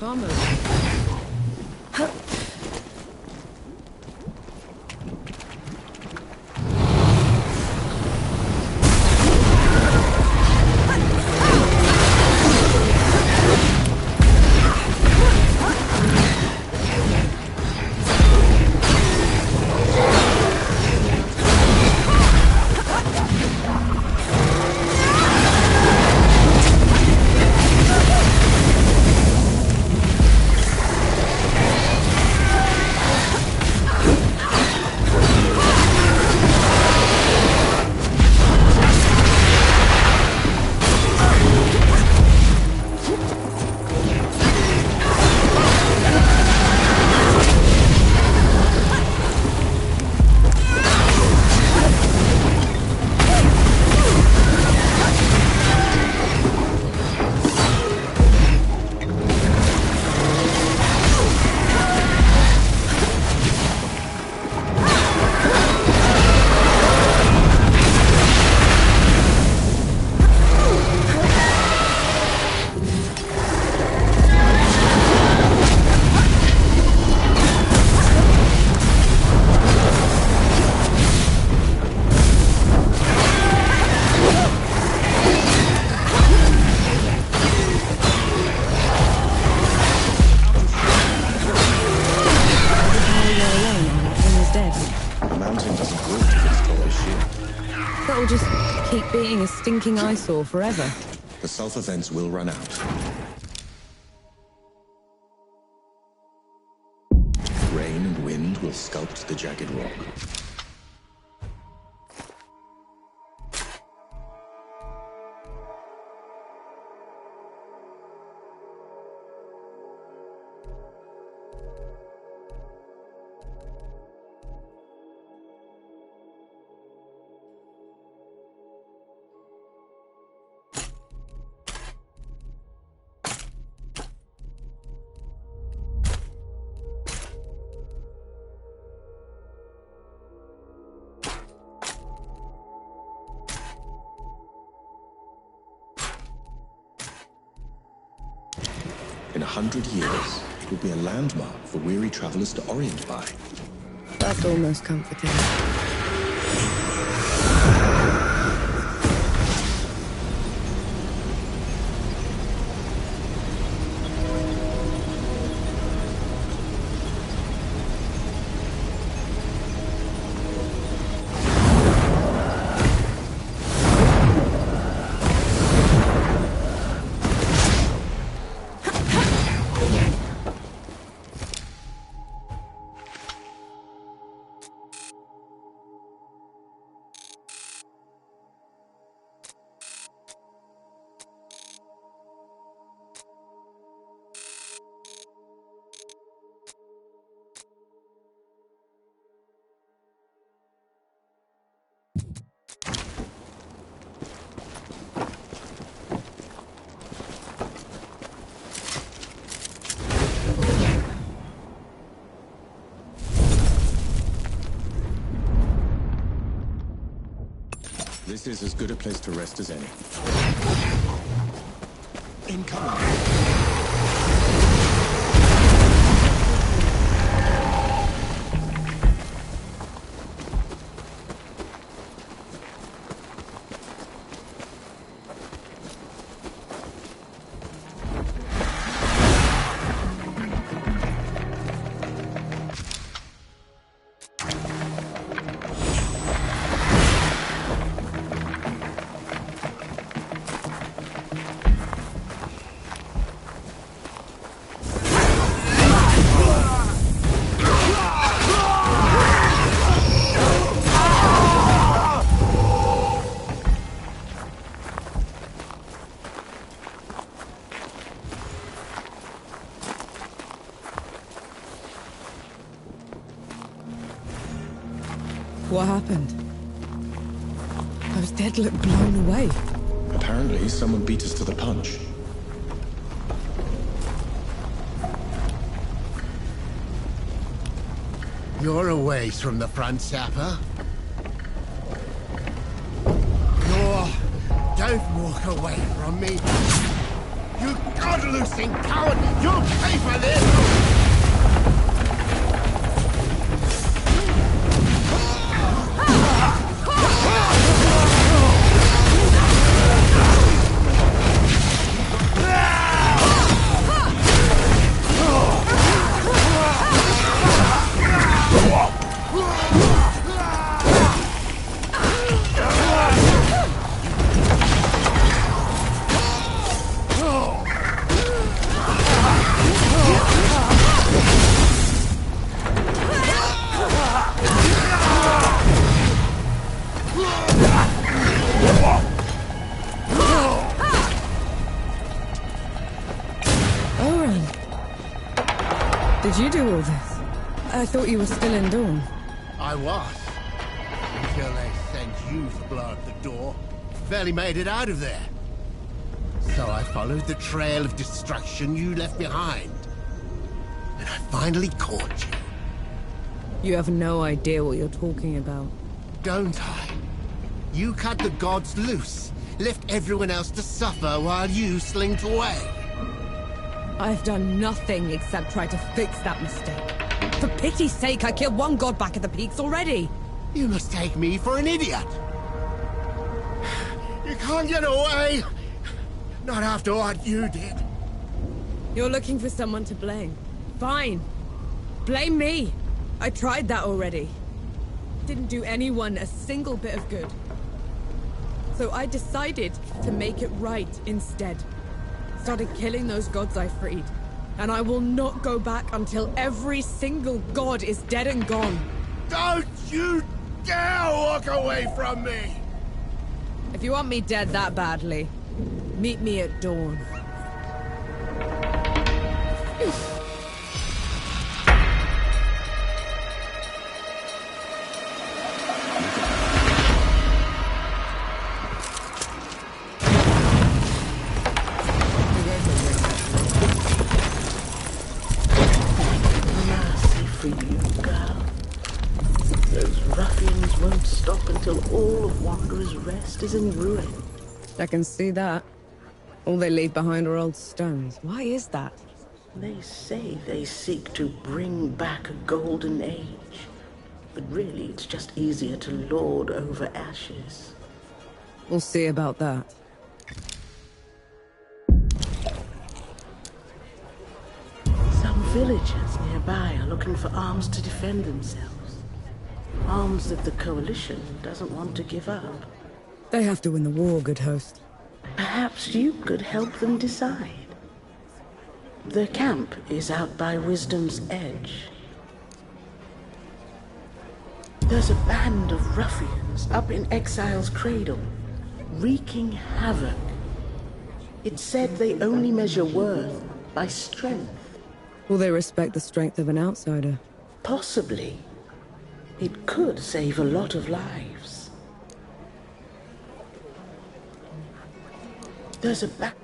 armor. Being a stinking eyesore forever. The sulfur vents will run out. Rain and wind will sculpt the jagged rock. In 100 years, it will be a landmark for weary travelers to orient by. That's almost comforting. This is as good a place to rest as any. Incoming! What happened? I was dead blown away. Apparently, someone beat us to the punch. You're a ways from the front, Sapper. Don't walk away from me. You god-loosing coward! You'll pay for this! Did you do all this? I thought you were still in Dawn. I was. Until they sent youth blood the door. Barely made it out of there. So I followed the trail of destruction you left behind. And I finally caught you. You have no idea what you're talking about. Don't I? You cut the gods loose, left everyone else to suffer while you slinked away. I've done nothing except try to fix that mistake. For pity's sake, I killed one god back at the peaks already. You must take me for an idiot. You can't get away. Not after what you did. You're looking for someone to blame. Fine. Blame me. I tried that already. Didn't do anyone a single bit of good. So I decided to make it right instead. Started killing those gods I freed. And I will not go back until every single god is dead and gone. Don't you dare walk away from me! If you want me dead that badly, meet me at dawn. All of Wanderer's Rest is in ruin. I can see that. All they leave behind are old stones. Why is that? They say they seek to bring back a golden age. But really, it's just easier to lord over ashes. We'll see about that. Some villagers nearby are looking for arms to defend themselves. Arms that the Coalition doesn't want to give up. They have to win the war, good host. Perhaps you could help them decide. Their camp is out by Wisdom's Edge. There's a band of ruffians up in Exile's Cradle, wreaking havoc. It's said they only measure worth by strength. Will they respect the strength of an outsider? Possibly. It could save a lot of lives. There's a back...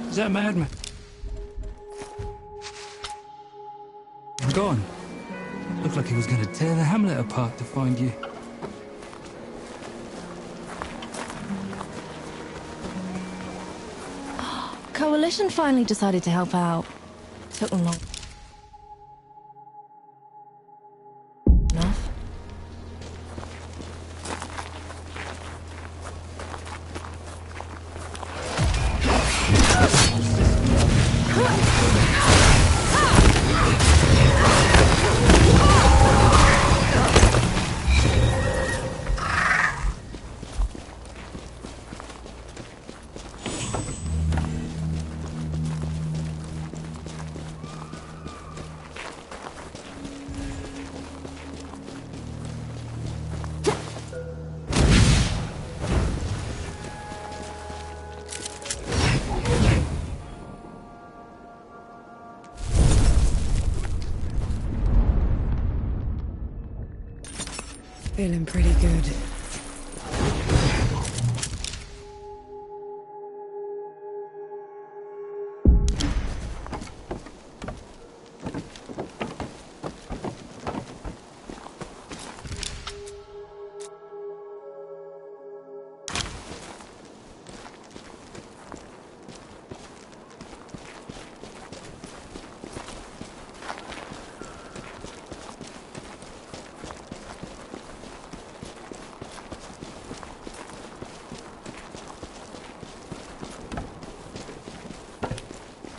Is that a madman? Gone. Looked like he was going to tear the hamlet apart to find you. Coalition finally decided to help out. Took them long enough. Feeling pretty good.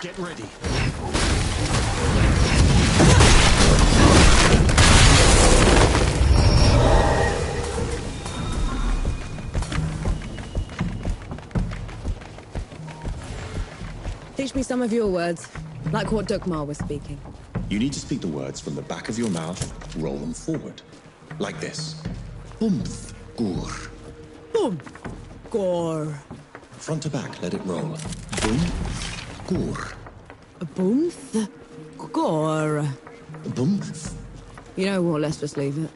Get ready. Teach me some of your words, like what Dukmar was speaking. You need to speak the words from the back of your mouth, roll them forward. Like this. Bumth, gur. Boom! Gore. Front to back, let it roll. Bum, gur. Boomth. Gore. Bumth. You know what, let's just leave it.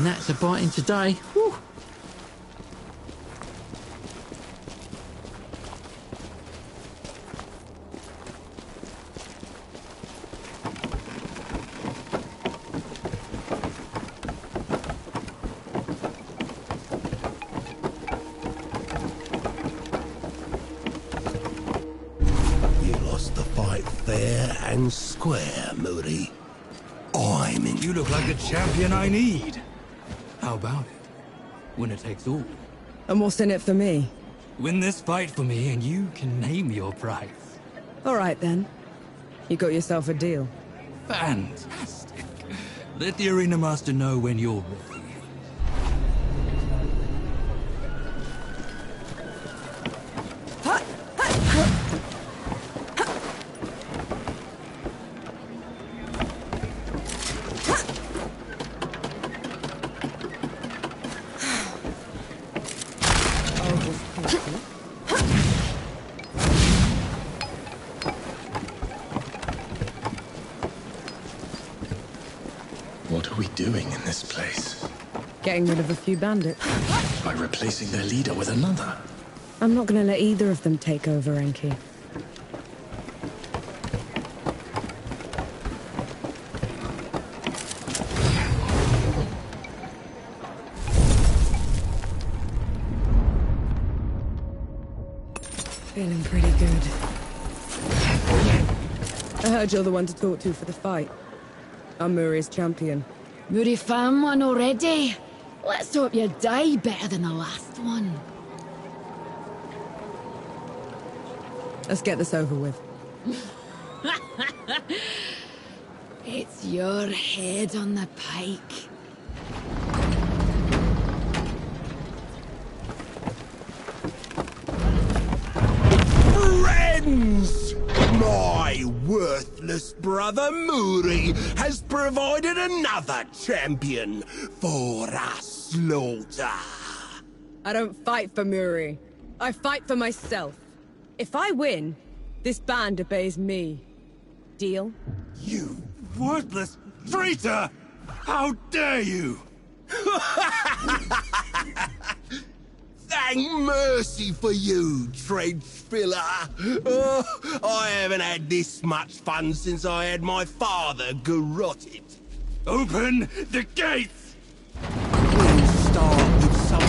Gnats are biting today. Whew. You lost the fight fair and square, Moody. I'm in. You look like the champion I need. How about it? Winner takes all. And what's in it for me? Win this fight for me and you can name your price. All right, then. You got yourself a deal. Fantastic. Let the arena master know when you're ready. What are we doing in this place? Getting rid of a few bandits. By replacing their leader with another. I'm not gonna let either of them take over, Enki. Feeling pretty good. I heard you're the one to talk to for the fight. I'm Muri's champion. Muri found one already. Let's hope you die better than the last one. Let's get this over with. It's your head on the pike. Friends! My worthless brother Muri has provided another champion for our slaughter. I don't fight for Muri. I fight for myself. If I win, this band obeys me. Deal? You worthless traitor! How dare you! Thank mercy for you, trench filler. Oh, I haven't had this much fun since I had my father garroted. Open the gates! We'll start with some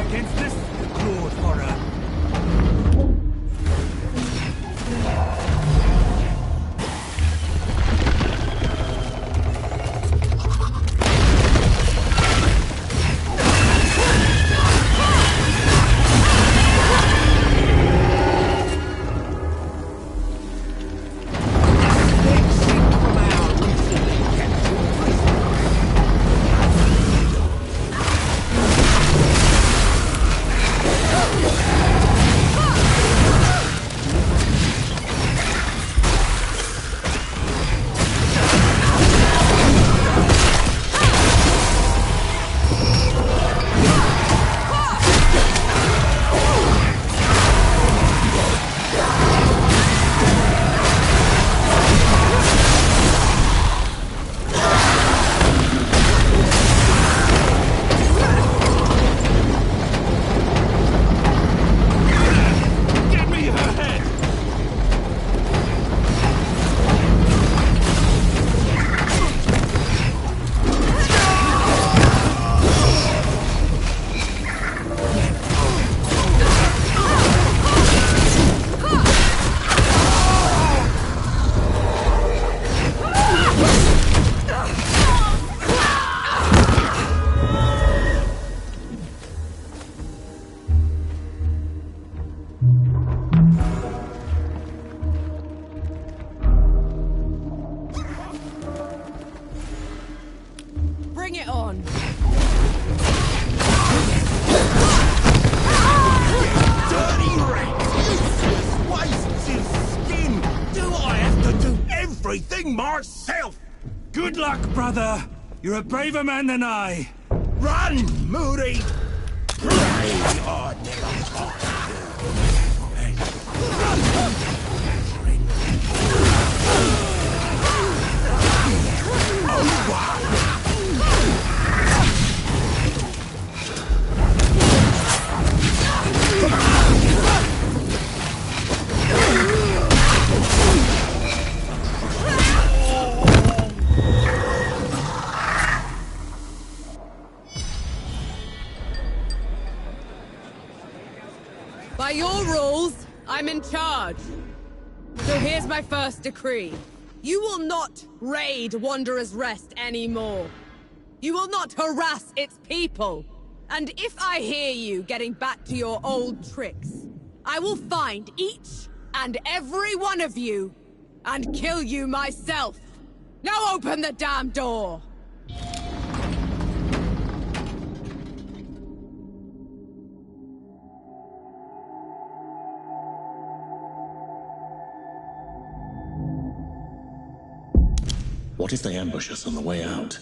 against this clawed horror. Bring it on! Dirty rat! Useless wastes his skin! Do I have to do everything myself? Good luck, brother! You're a braver man than I! Run, Moody! Pray I never find By your rules, I'm in charge. So here's my first decree. You will not raid Wanderer's Rest anymore. You will not harass its people. And if I hear you getting back to your old tricks, I will find each and every one of you and kill you myself. Now open the damn door! What if they ambush us on the way out?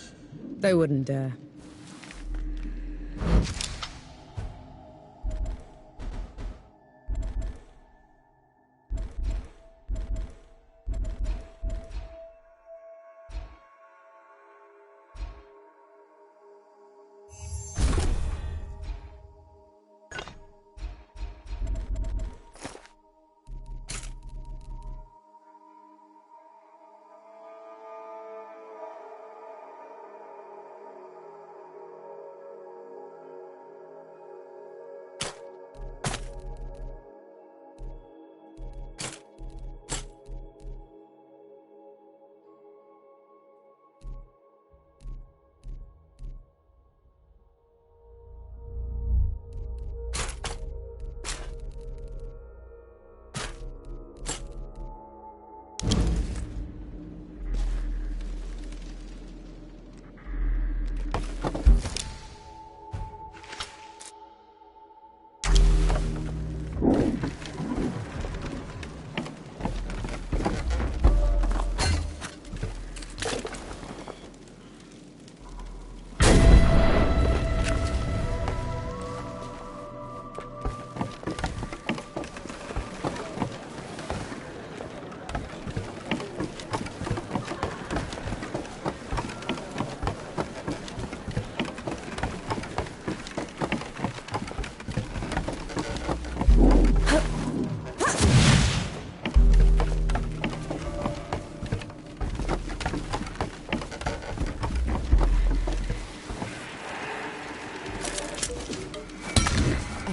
They wouldn't dare.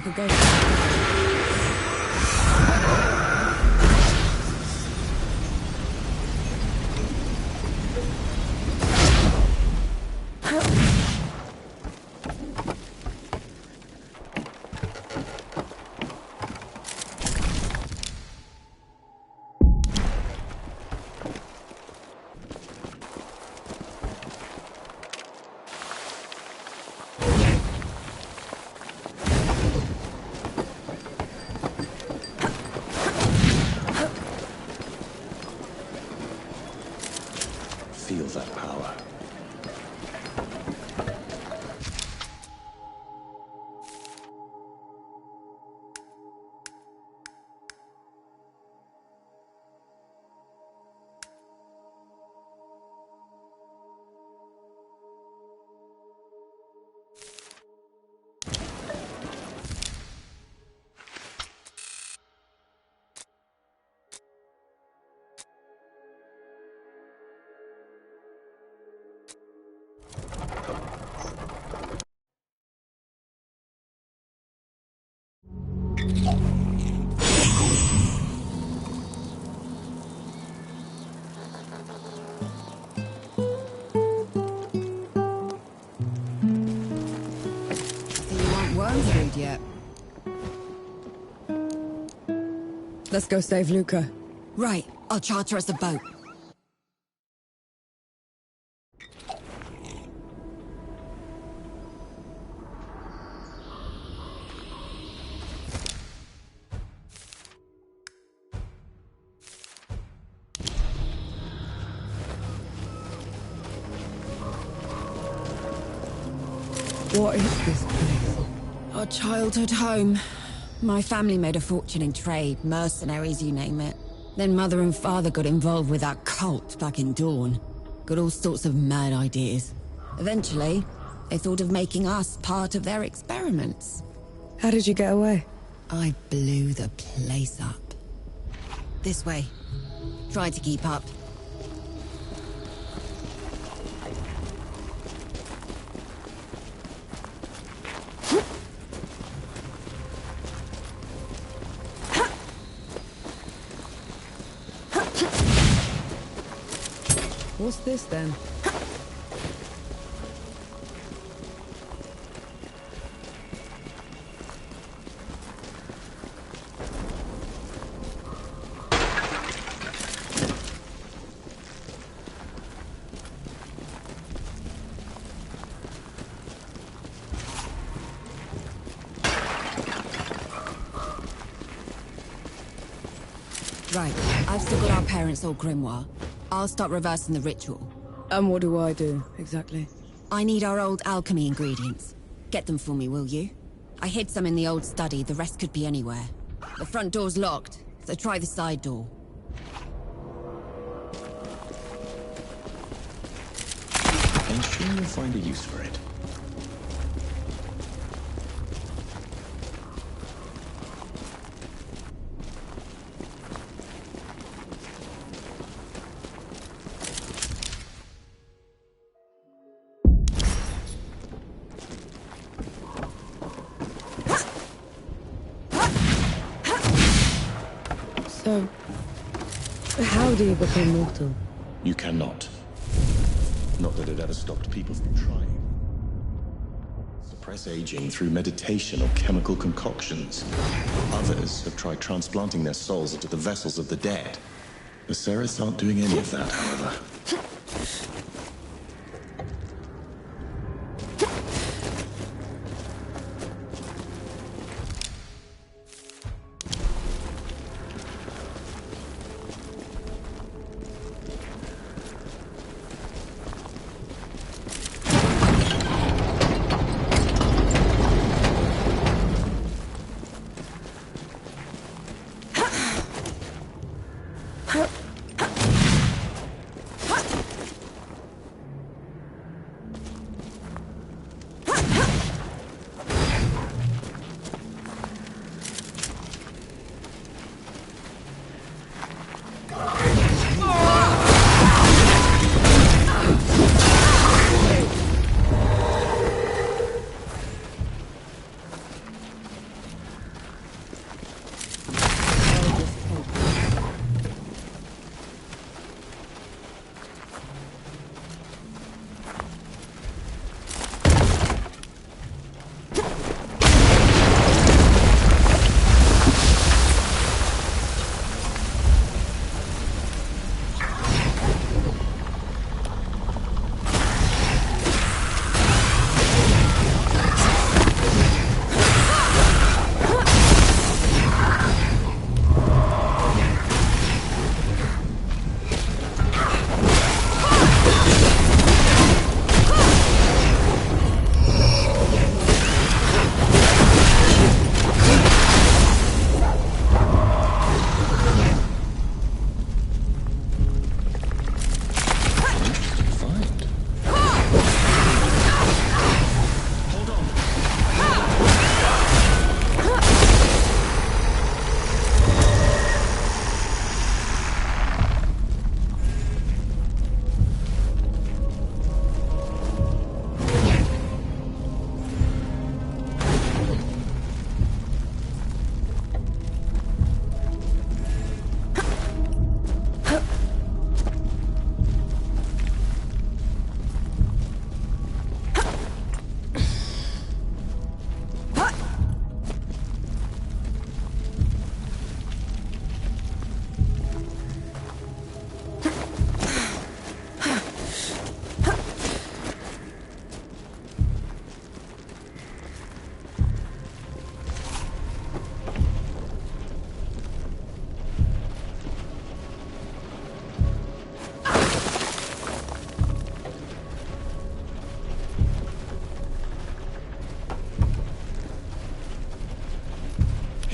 could go. Feel that power. Food yet. Let's go save Luca. Right, I'll charter us a boat. What is this place? Our childhood home. My family made a fortune in trade, mercenaries, you name it. Then Mother and Father got involved with that cult back in Dawn. Got all sorts of mad ideas. Eventually, they thought of making us part of their experiments. How did you get away? I blew the place up. This way. Try to keep up. What's this then? Right, I've still got our parents' old grimoire. I'll start reversing the ritual. And what do I do, exactly? I need our old alchemy ingredients. Get them for me, will you? I hid some in the old study, the rest could be anywhere. The front door's locked, so try the side door. I'm sure you'll find a use for it. So, how do you become mortal? You cannot. Not that it ever stopped people from trying. Suppress aging through meditation or chemical concoctions. Others have tried transplanting their souls into the vessels of the dead. The Ceres aren't doing any of that, however.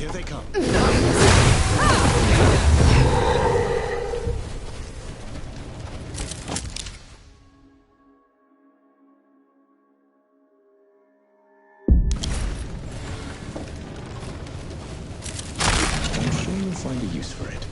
Here they come. I'm sure you'll find a use for it.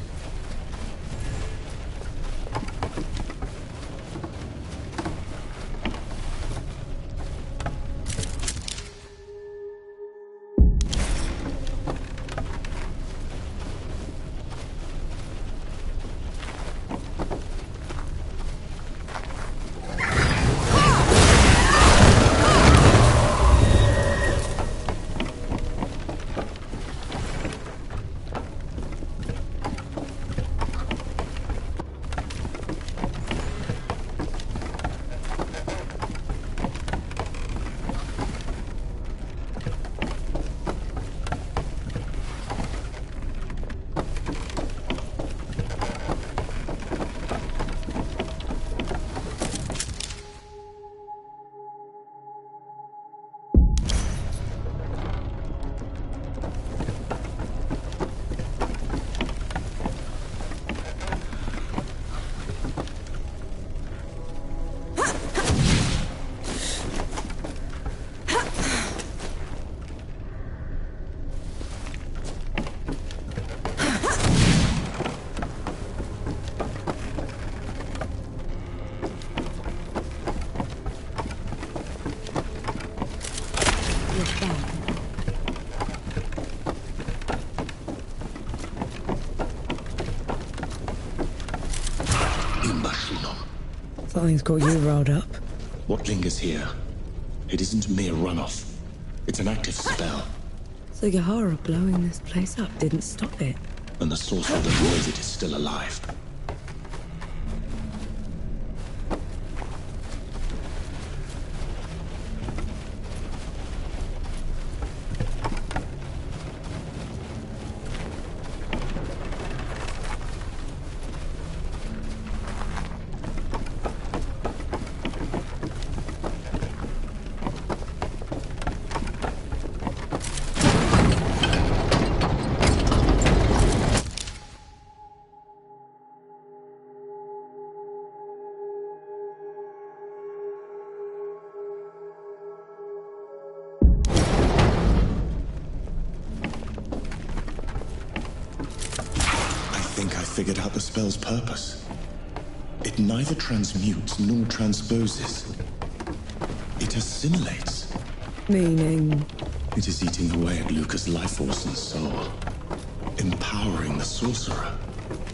Something's got you rolled up. What lingers here? It isn't a mere runoff. It's an active spell. So Yahara blowing this place up didn't stop it. And the sorcerer that knows it is still alive. I figured out the spell's purpose. It neither transmutes nor transposes. It assimilates. Meaning? It is eating away at Luca's life force and soul. Empowering the sorcerer.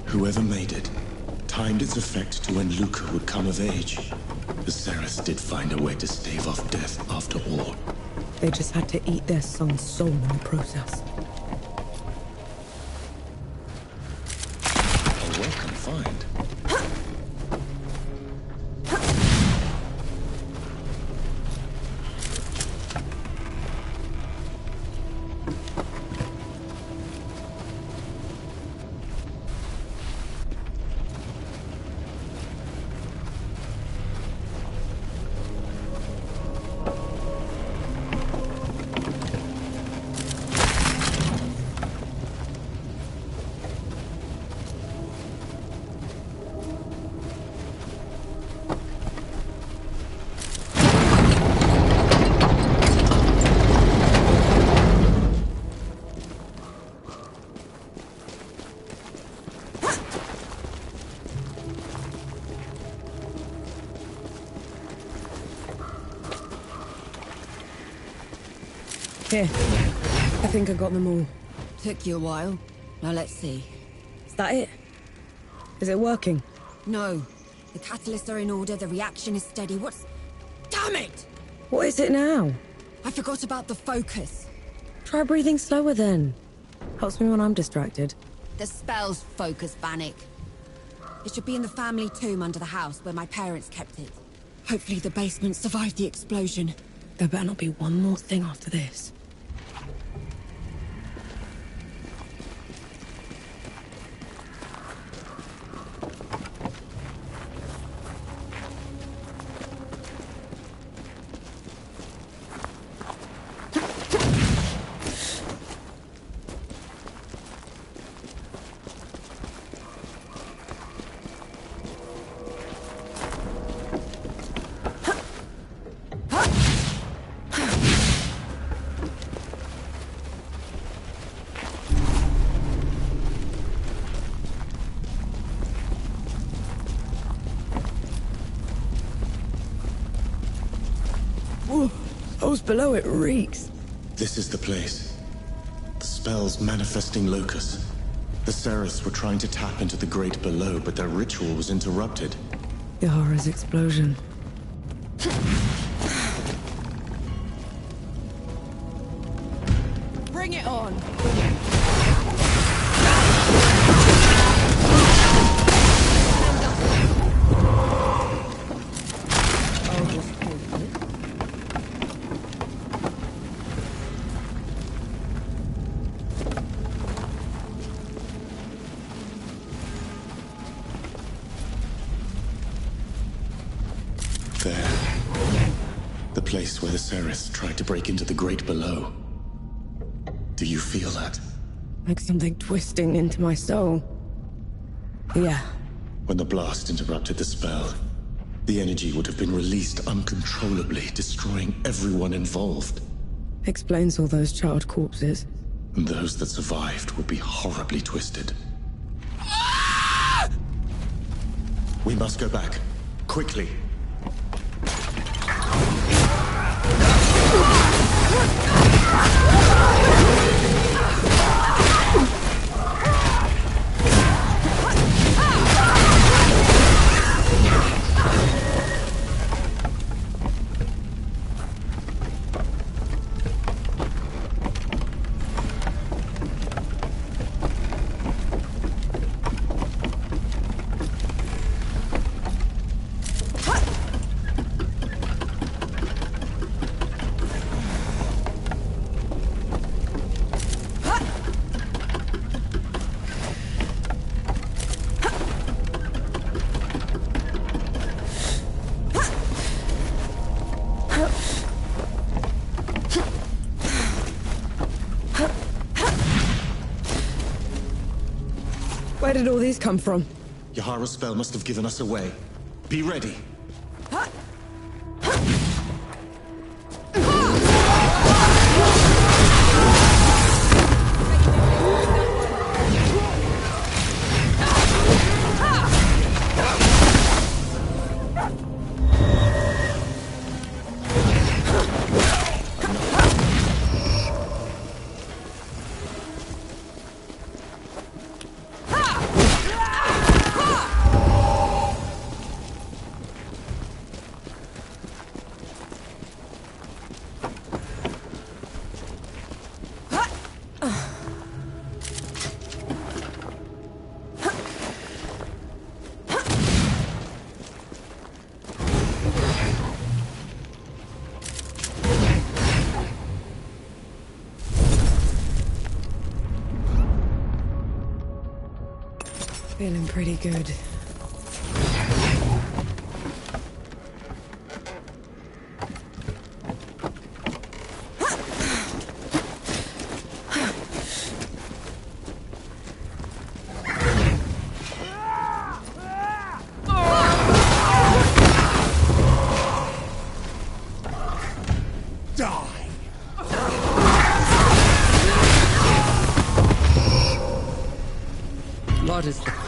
Whoever made it timed its effect to when Luca would come of age. The Seraph did find a way to stave off death after all. They just had to eat their son's soul in the process. A welcome find. Here. I think I got them all. Took you a while. Now let's see. Is that it? Is it working? No. The catalysts are in order, the reaction is steady. What's... Damn it! What is it now? I forgot about the focus. Try breathing slower then. Helps me when I'm distracted. The spell's focus, Bannock. It should be in the family tomb under the house where my parents kept it. Hopefully the basement survived the explosion. There better not be one more thing after this. flows below it reeks. This is the place. The spell's manifesting locus. The Sereths were trying to tap into the Great Below, but their ritual was interrupted. Yahara's explosion. Bring it on! There. The place where the Sereths tried to break into the Great Below. Do you feel that? Like something twisting into my soul. Yeah. When the blast interrupted the spell, the energy would have been released uncontrollably, destroying everyone involved. Explains all those charred corpses. And those that survived would be horribly twisted. We must go back. Quickly. Where did all these come from? Yahara's spell must have given us away. Be ready. Feeling pretty good. What is the...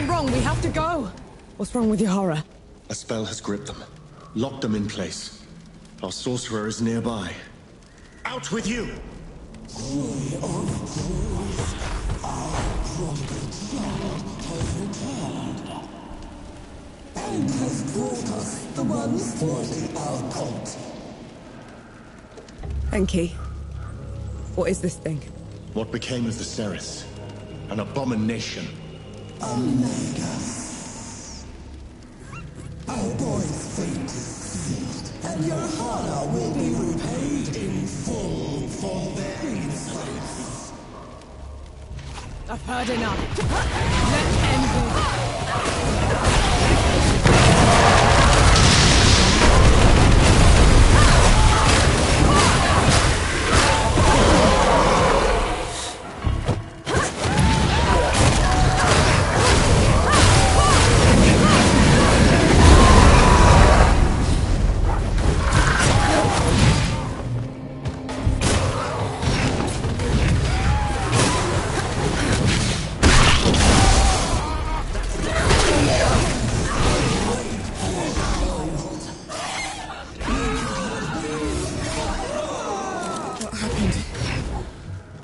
went wrong. We have to go. What's wrong with your horror? A spell has gripped them. Locked them in place. Our sorcerer is nearby. Out with you! And has brought us the ones thwarting our cult. Enki, what is this thing? What became of the Ceres? An abomination. Omega. Our boy's fate is sealed, and your honor will be repaid in full for their insolence. I've heard enough. Let's end this.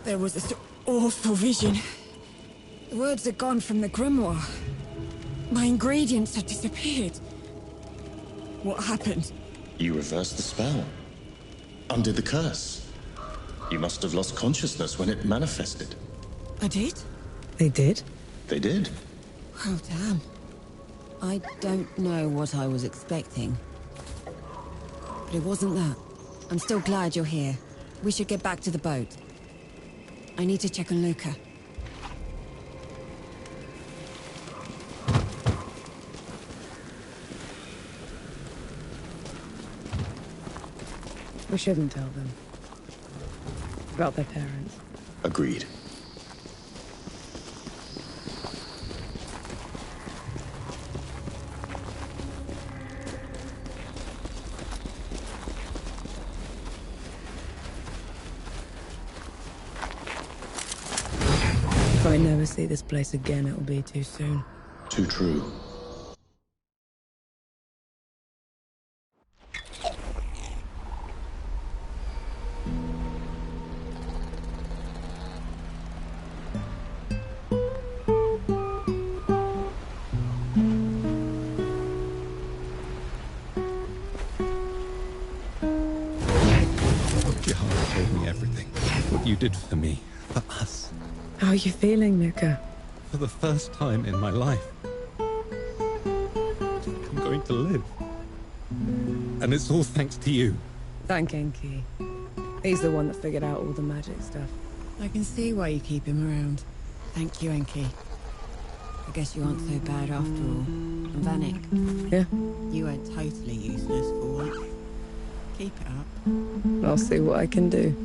There was this awful vision. The words had gone from the grimoire. My ingredients had disappeared. What happened? You reversed the spell. Undid the curse. You must have lost consciousness when it manifested. I did? They did? They did. Oh, damn. I don't know what I was expecting. But it wasn't that. I'm still glad you're here. We should get back to the boat. I need to check on Luca. We shouldn't tell them. About their parents. Agreed. If I never see this place again, it'll be too soon. Too true. Kiara told me everything. What you did for me, for us. How are you feeling, Luca? For the first time in my life, I'm going to live. And it's all thanks to you. Thank Enki. He's the one that figured out all the magic stuff. I can see why you keep him around. Thank you, Enki. I guess you aren't so bad after all. And Vanek. Yeah? You weren't totally useless for once. Keep it up. I'll see what I can do.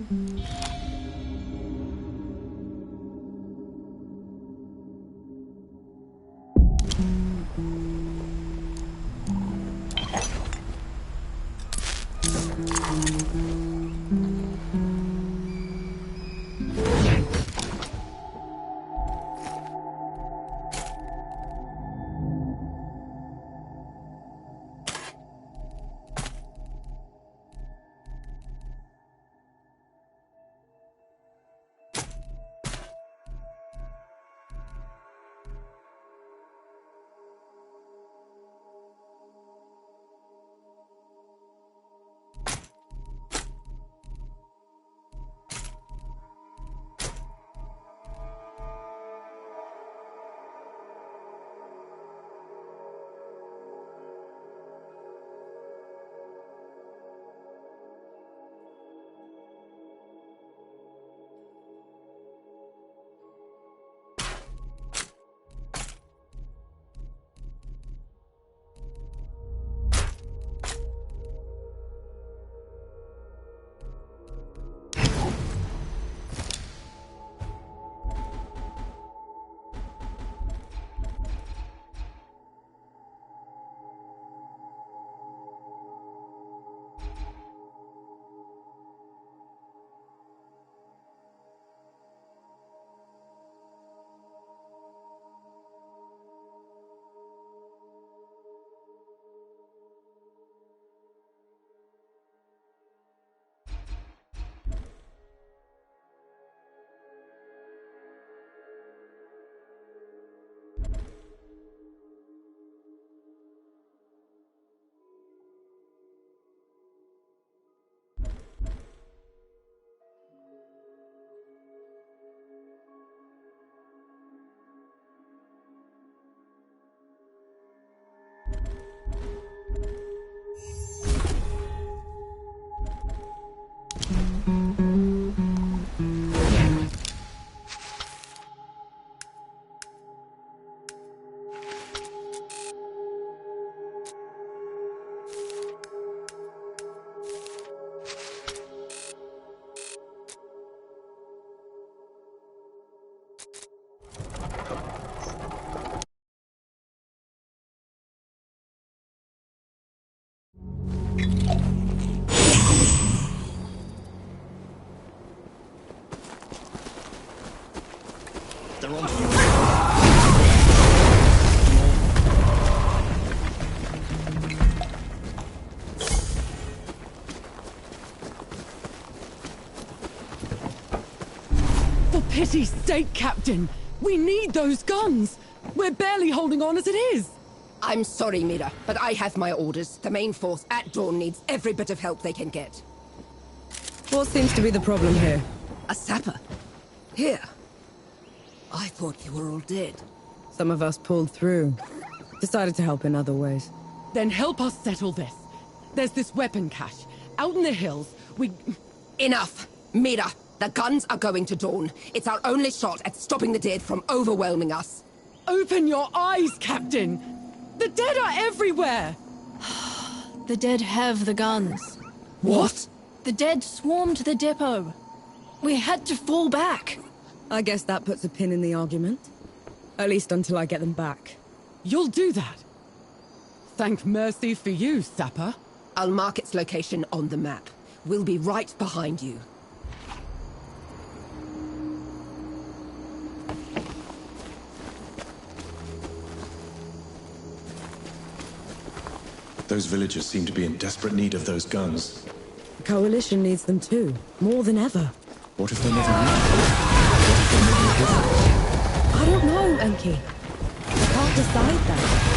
pity's sake, Captain! We need those guns! We're barely holding on as it is! I'm sorry, Mira, but I have my orders. The main force at dawn needs every bit of help they can get. What seems to be the problem here? A sapper? Here? I thought you were all dead. Some of us pulled through. Decided to help in other ways. Then help us settle this. There's this weapon cache. Out in the hills, Enough! Mira, the guns are going to dawn. It's our only shot at stopping the dead from overwhelming us. Open your eyes, Captain! The dead are everywhere! The dead have the guns. What? The dead swarmed the depot. We had to fall back. I guess that puts a pin in the argument. At least until I get them back. You'll do that? Thank mercy for you, Sapper. I'll mark its location on the map. We'll be right behind you. Those villagers seem to be in desperate need of those guns. The Coalition needs them too, more than ever. What if they never reach them? What if they never give them? I don't know, Enki. I can't decide that.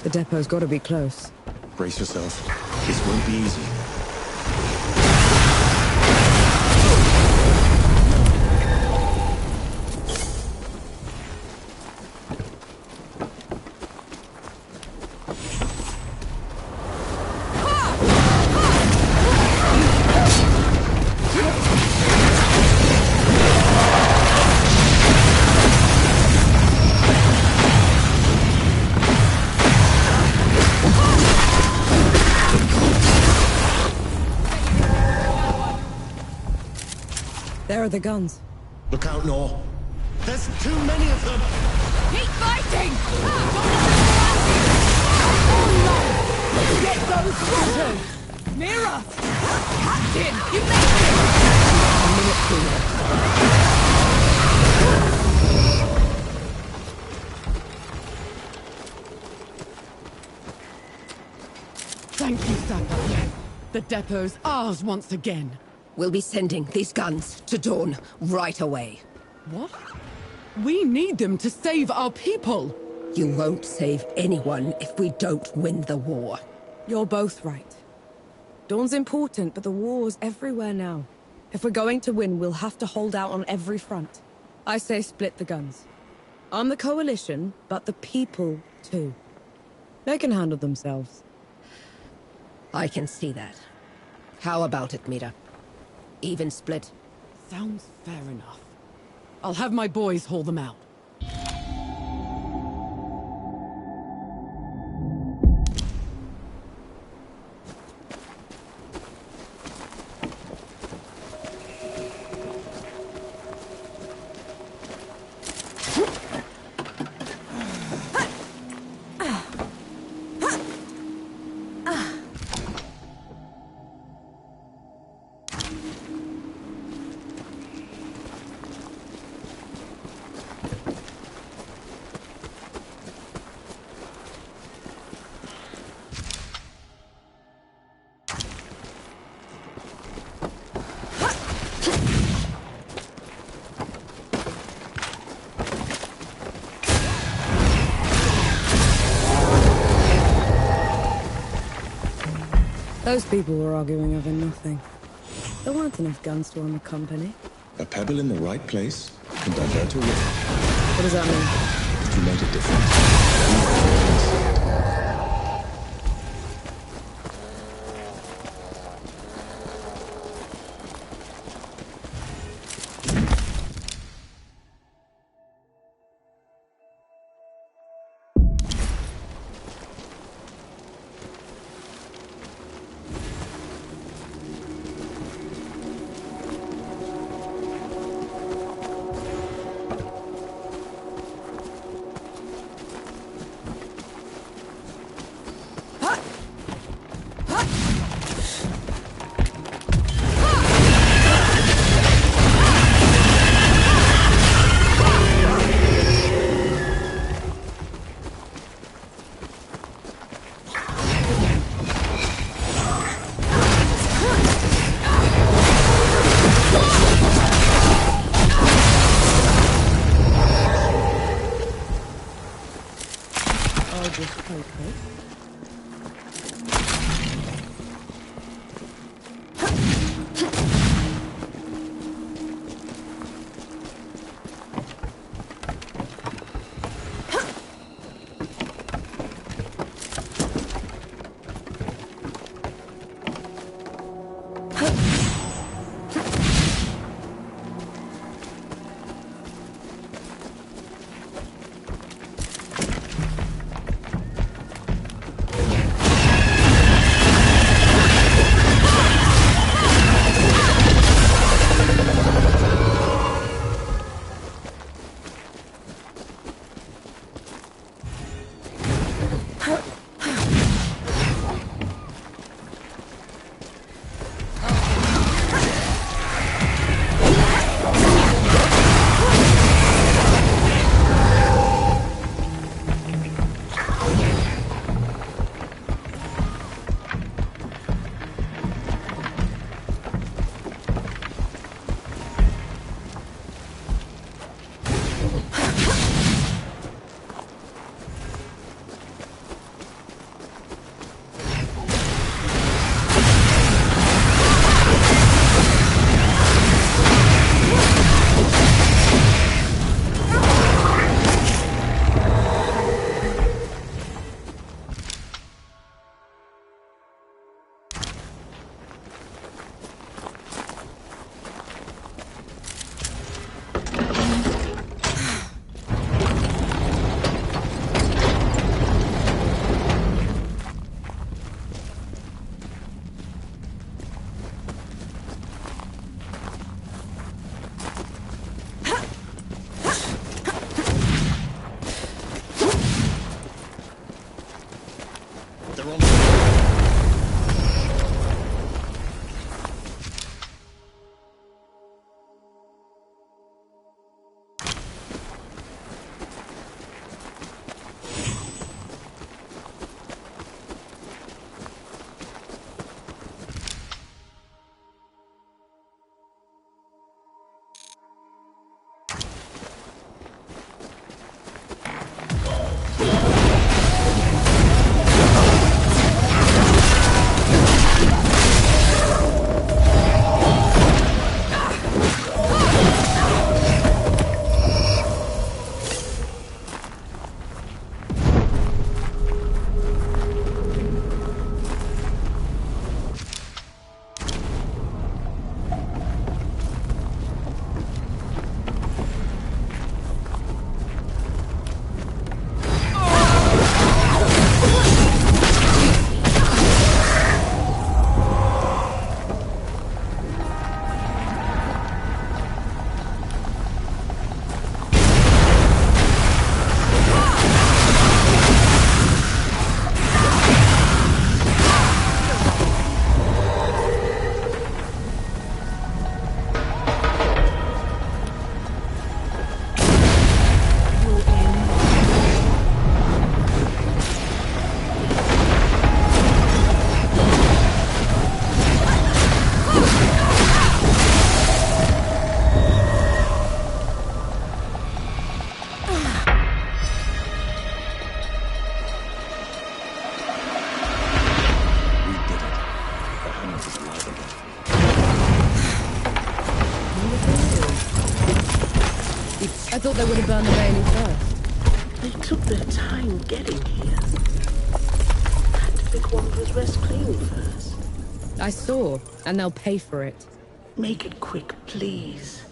The depot's got to be close. Brace yourself. This won't be easy. There are the guns. Look out, Nor. There's too many of them! Keep fighting! Get those rotters! Mira! Captain! You made it! A minute sooner. Thank you, Sapper. The depot's ours once again. We'll be sending these guns to Dawn right away. What? We need them to save our people. You won't save anyone if we don't win the war. You're both right. Dawn's important, but the war's everywhere now. If we're going to win, we'll have to hold out on every front. I say split the guns. I'm the Coalition, but the people too. They can handle themselves. I can see that. How about it, Mira? Even split? Sounds fair enough. I'll have my boys haul them out. Those people were arguing over nothing. There weren't enough guns to arm a company. A pebble in the right place can divert a river. What does that mean? You made a difference. they would have burned the Bailey first. They took their time getting here. Had to pick Wanderer's Rest clean first. I saw, and they'll pay for it. Make it quick, please.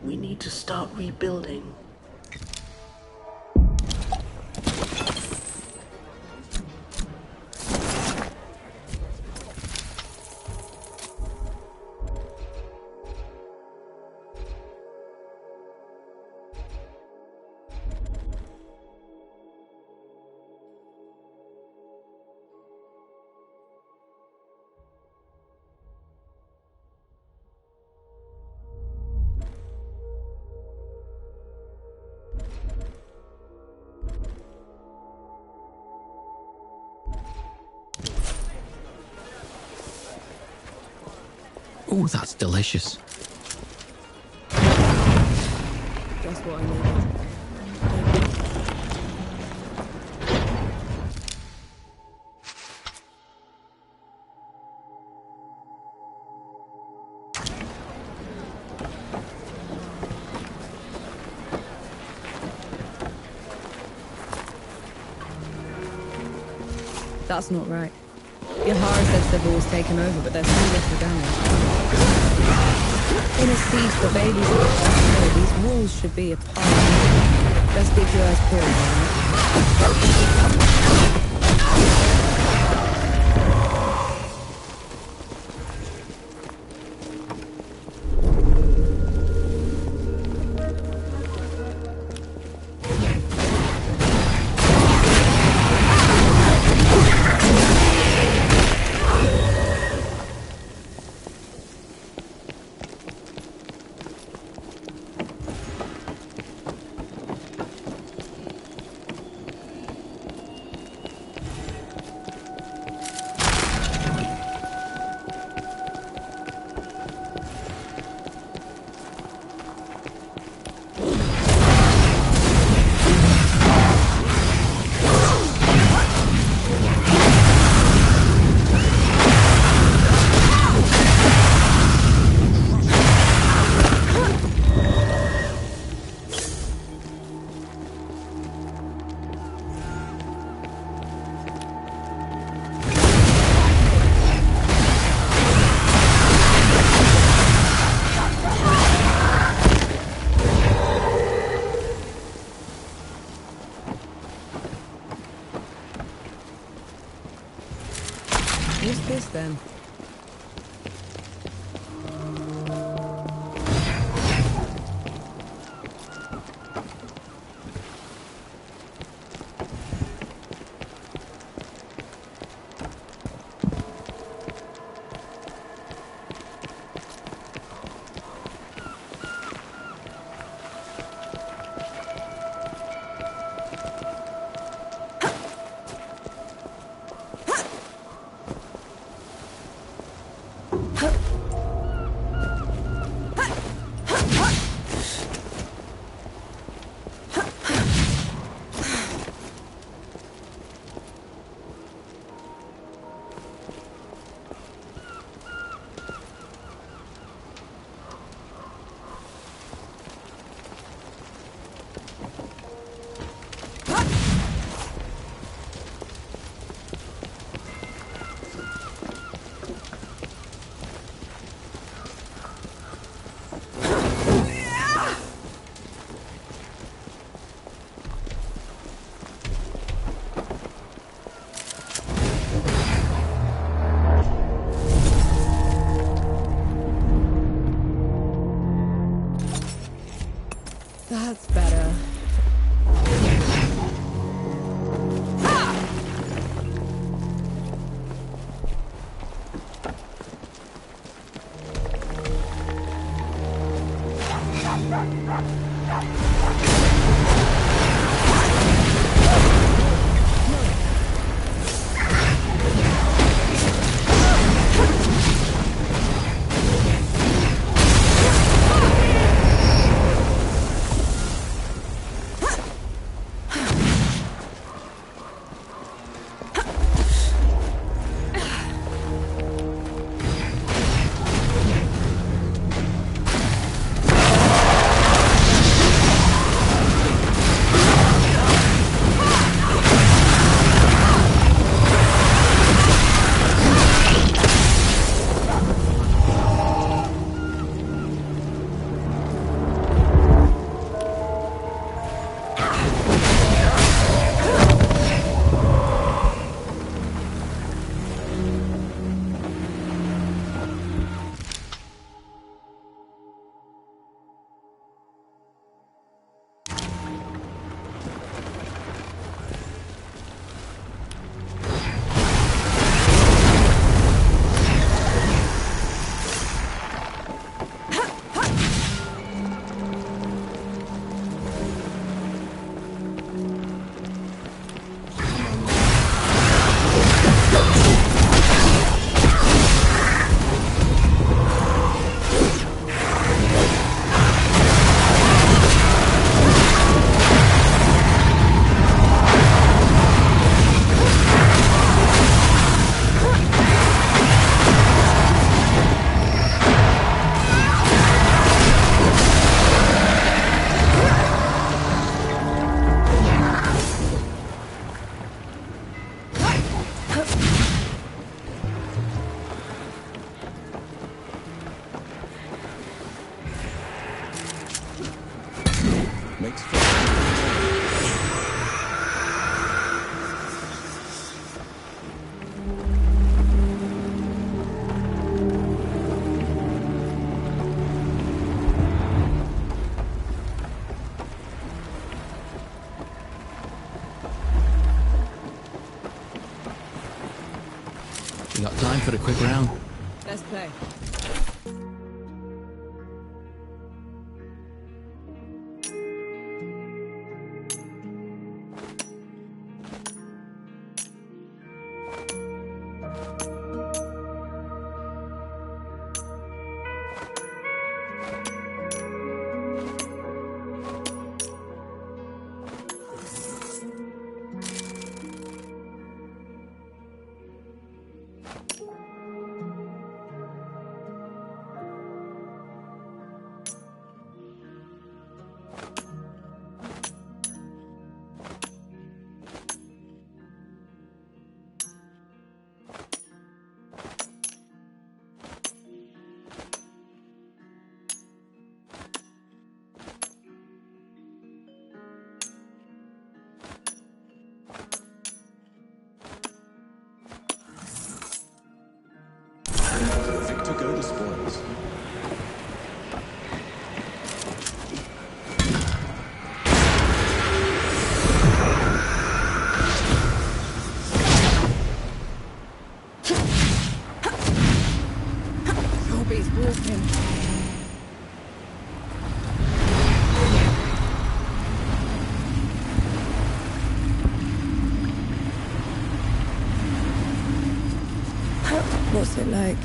We need to start rebuilding. Oh, that's delicious. Just what I needed. That's not right. Yahara said Civil was taken over, but there's too little damage. In a siege for babies, these walls should be a part. Let's keep your eyes peeled, What's this then? You got time for a quick round? Let's play. To go the spoils. Robbie's walking. What's it like?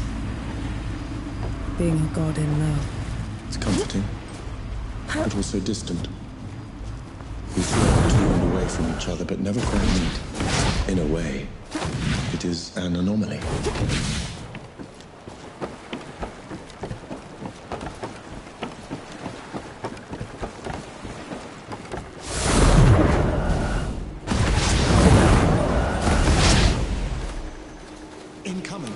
Being a god in love. It's comforting, but also distant. We float to and away from each other, but never quite meet. In a way, it is an anomaly. Incoming.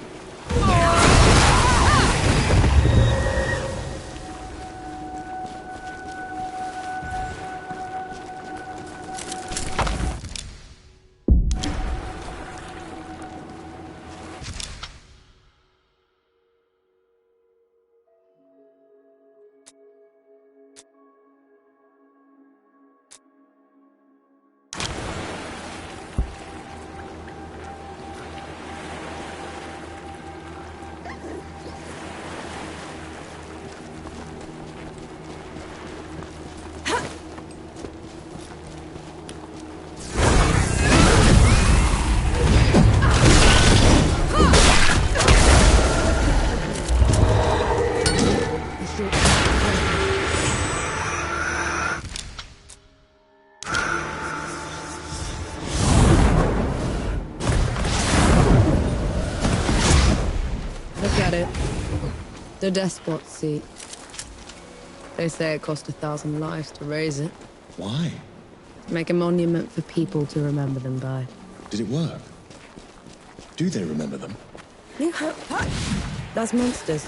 The despot's seat. They say it cost 1,000 lives to raise it. Why? To make a monument for people to remember them by. Did it work? Do they remember them? Yeah. That's monsters.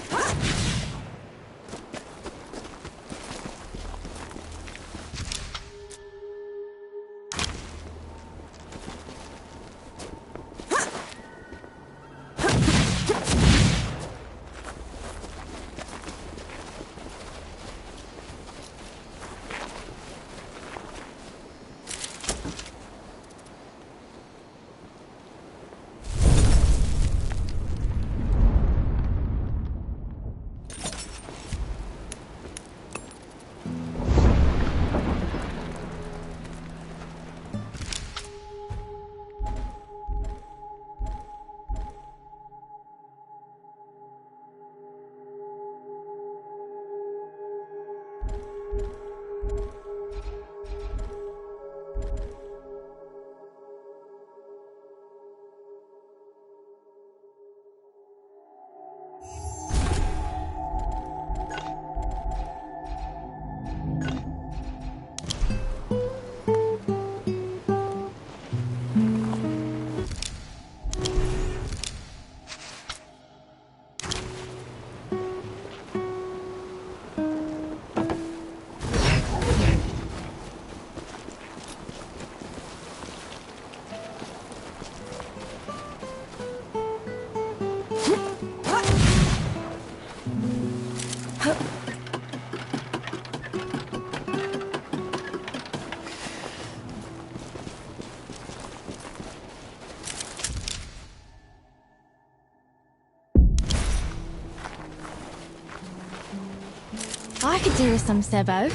could do with some servo.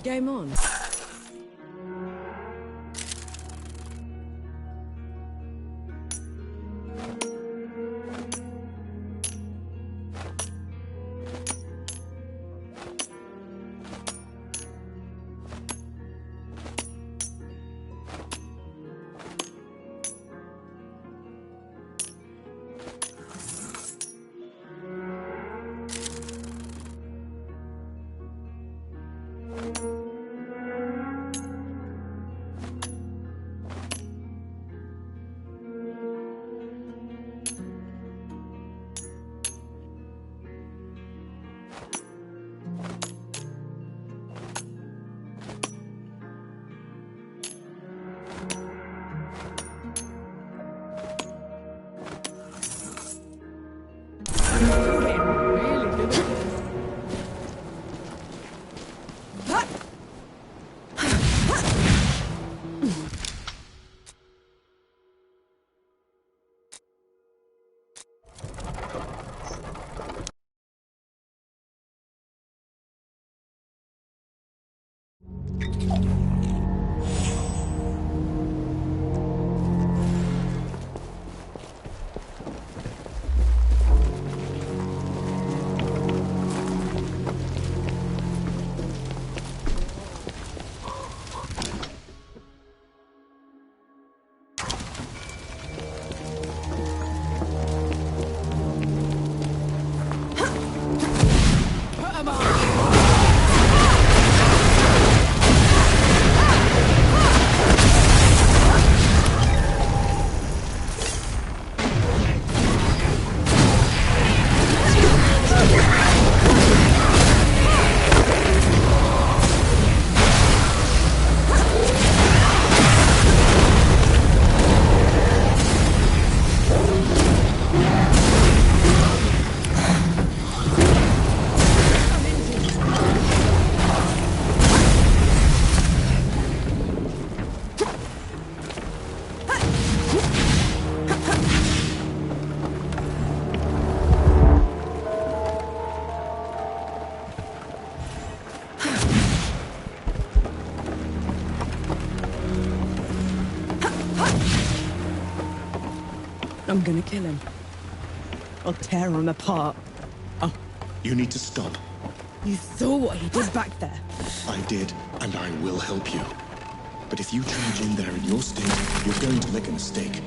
Game on. I'm gonna kill him. I'll tear him apart. Oh. You need to stop. You saw what he did back there. I did, and I will help you. But if you charge in there in your state, you're going to make a mistake.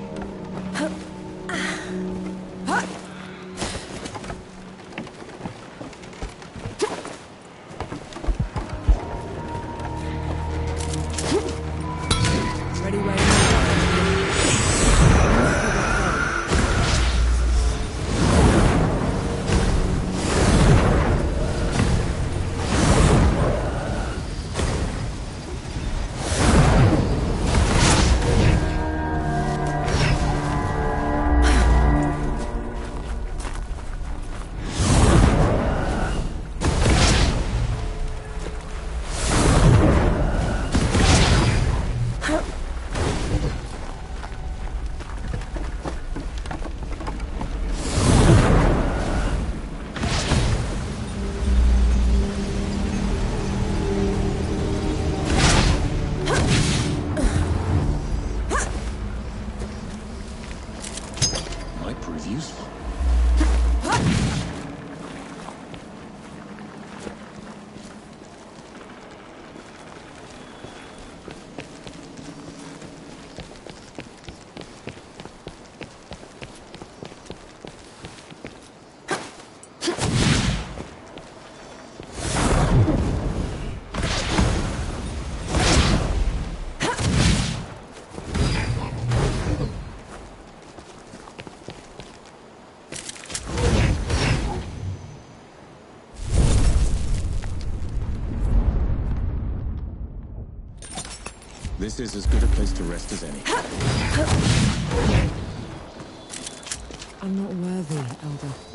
This is as good a place to rest as any. I'm not worthy, Elder.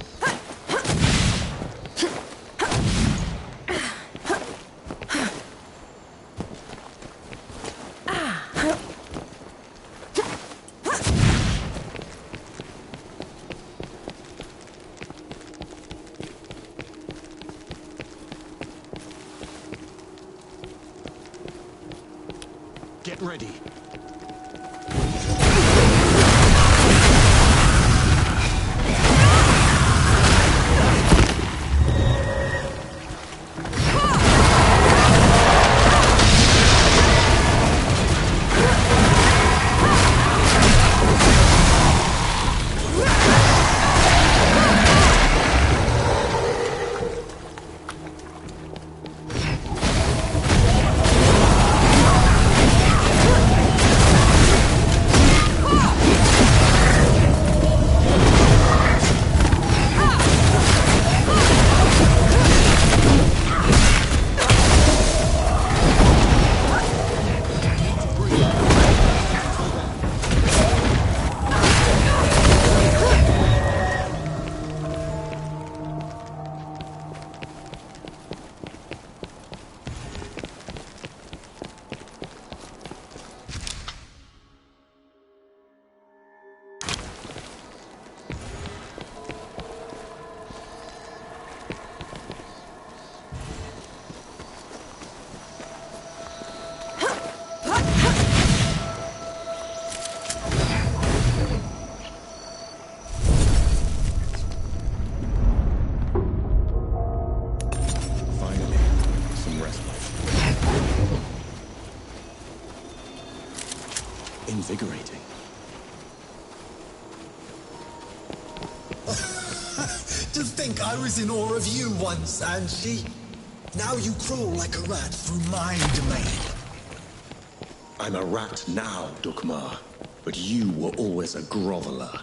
Get ready. Invigorating. To think I was in awe of you once, Anshi. Now you crawl like a rat through my domain. I'm a rat now, Dukmar, but you were always a groveler.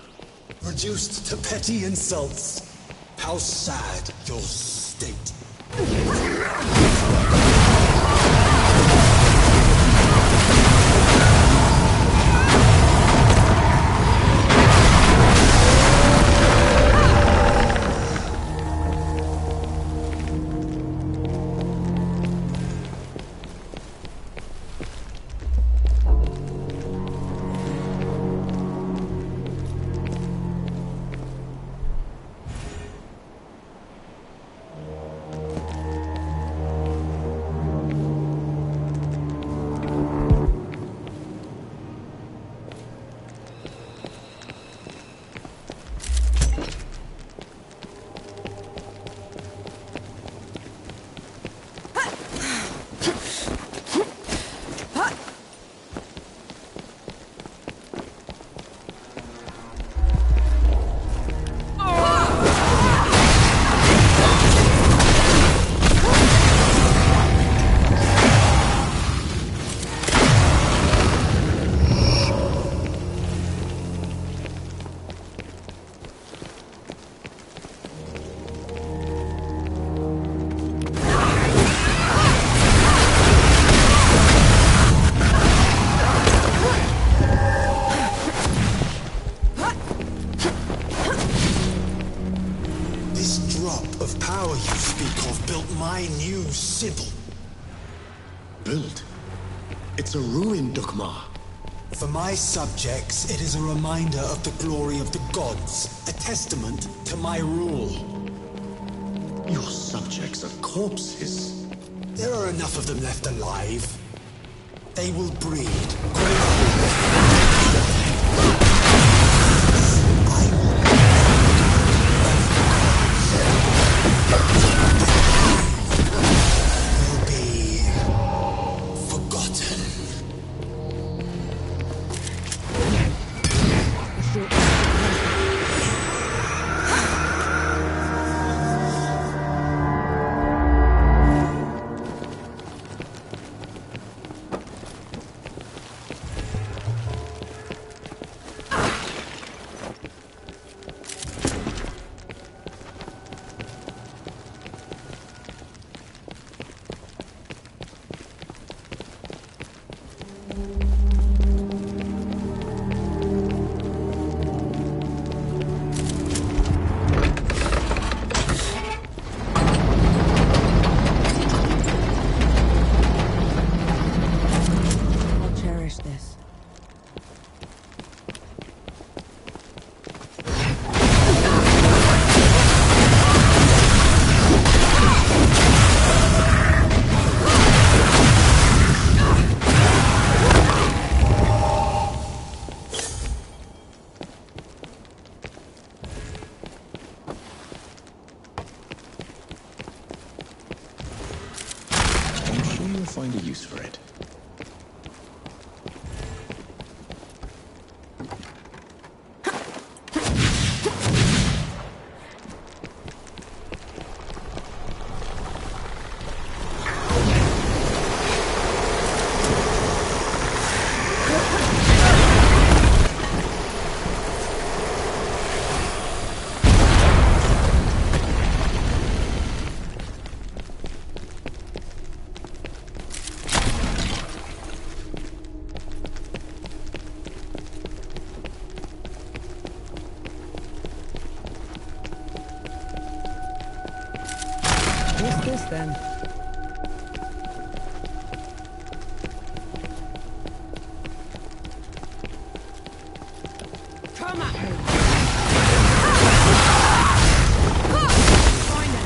Reduced to petty insults. How sad your state. Built? It's a ruin, Dukmar. For my subjects, it is a reminder of the glory of the gods, a testament to my rule. Your subjects are corpses. There are enough of them left alive. They will breed. find a use for it. What's this then? Come at me! Find it!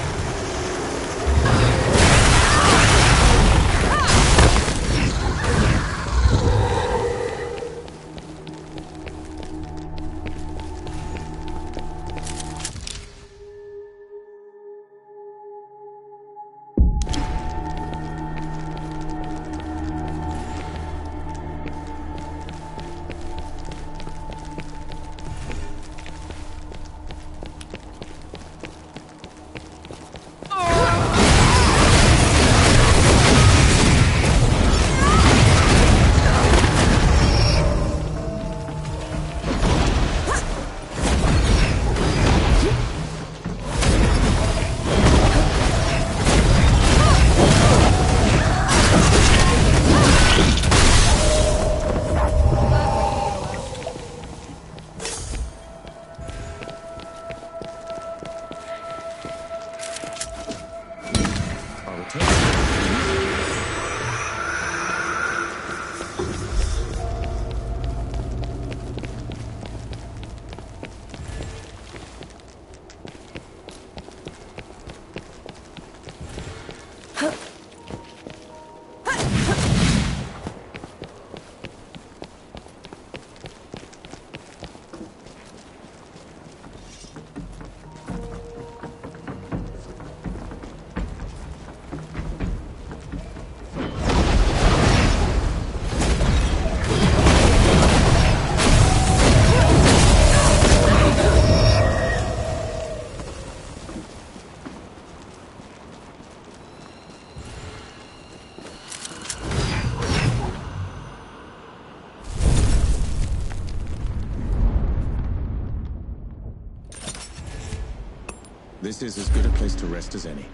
This is as good a place to rest as any.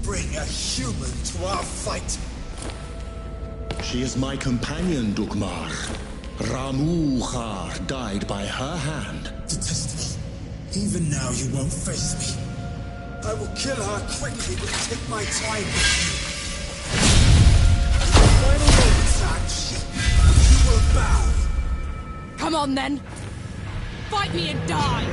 Bring a human to our fight. She is my companion, Dugmar. Ramuhar died by her hand. Detestable. Even now you won't face me. I will kill her quickly, but take my time. Final moments, Ash. You will bow. Come on then! Fight me and die!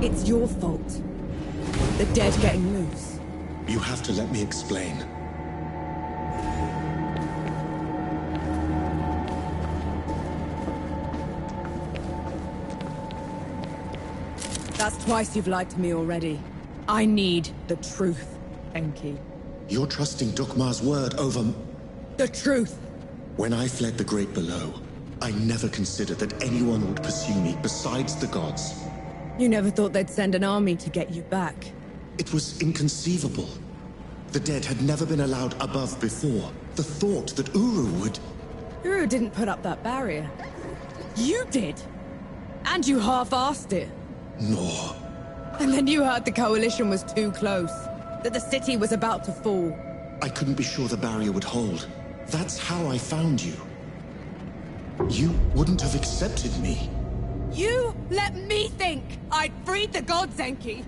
It's your fault. The dead getting loose. You have to let me explain. That's twice you've lied to me already. I need the truth, Enki. You're trusting Dukmar's word over... The truth! When I fled the Great Below, I never considered that anyone would pursue me besides the gods. You never thought they'd send an army to get you back. It was inconceivable. The dead had never been allowed above before. The thought that Uru would... Uru didn't put up that barrier. You did! And you half-arsed it. No. And then you heard the coalition was too close. That the city was about to fall. I couldn't be sure the barrier would hold. That's how I found you. You wouldn't have accepted me. You let me think I'd freed the gods, Enki.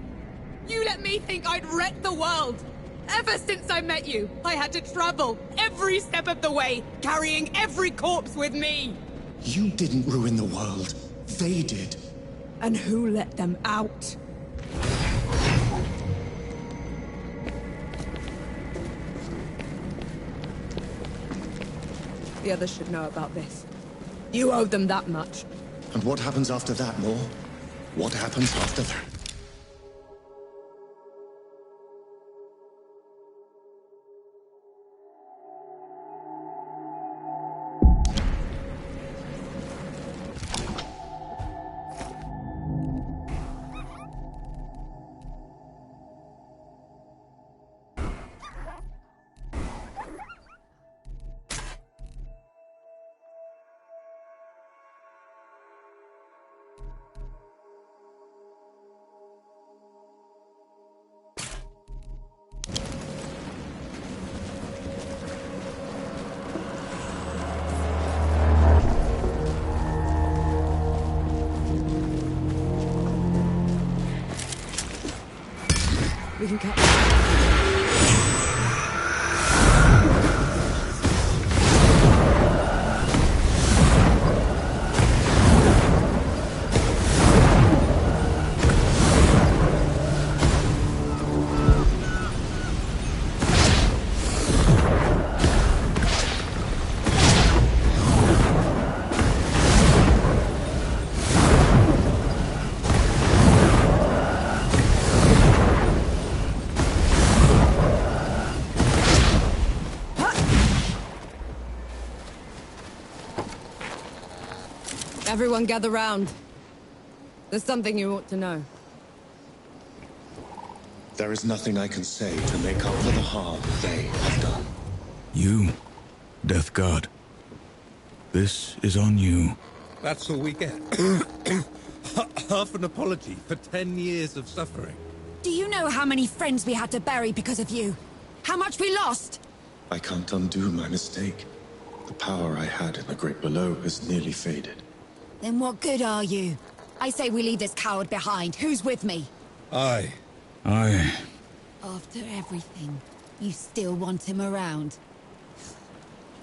You let me think I'd wrecked the world. Ever since I met you, I had to travel every step of the way, carrying every corpse with me. You didn't ruin the world. They did. And who let them out? The others should know about this. You owe them that much. And what happens after that, Mor? What happens after that? We can cut. Everyone gather round. There's something you ought to know. There is nothing I can say to make up for the harm they have done. You, Death God. This is on you. That's all we get. Half an apology for 10 years of suffering. Do you know how many friends we had to bury because of you? How much we lost? I can't undo my mistake. The power I had in the Great Below has nearly faded. Then what good are you? I say we leave this coward behind. Who's with me? Aye. After everything, you still want him around?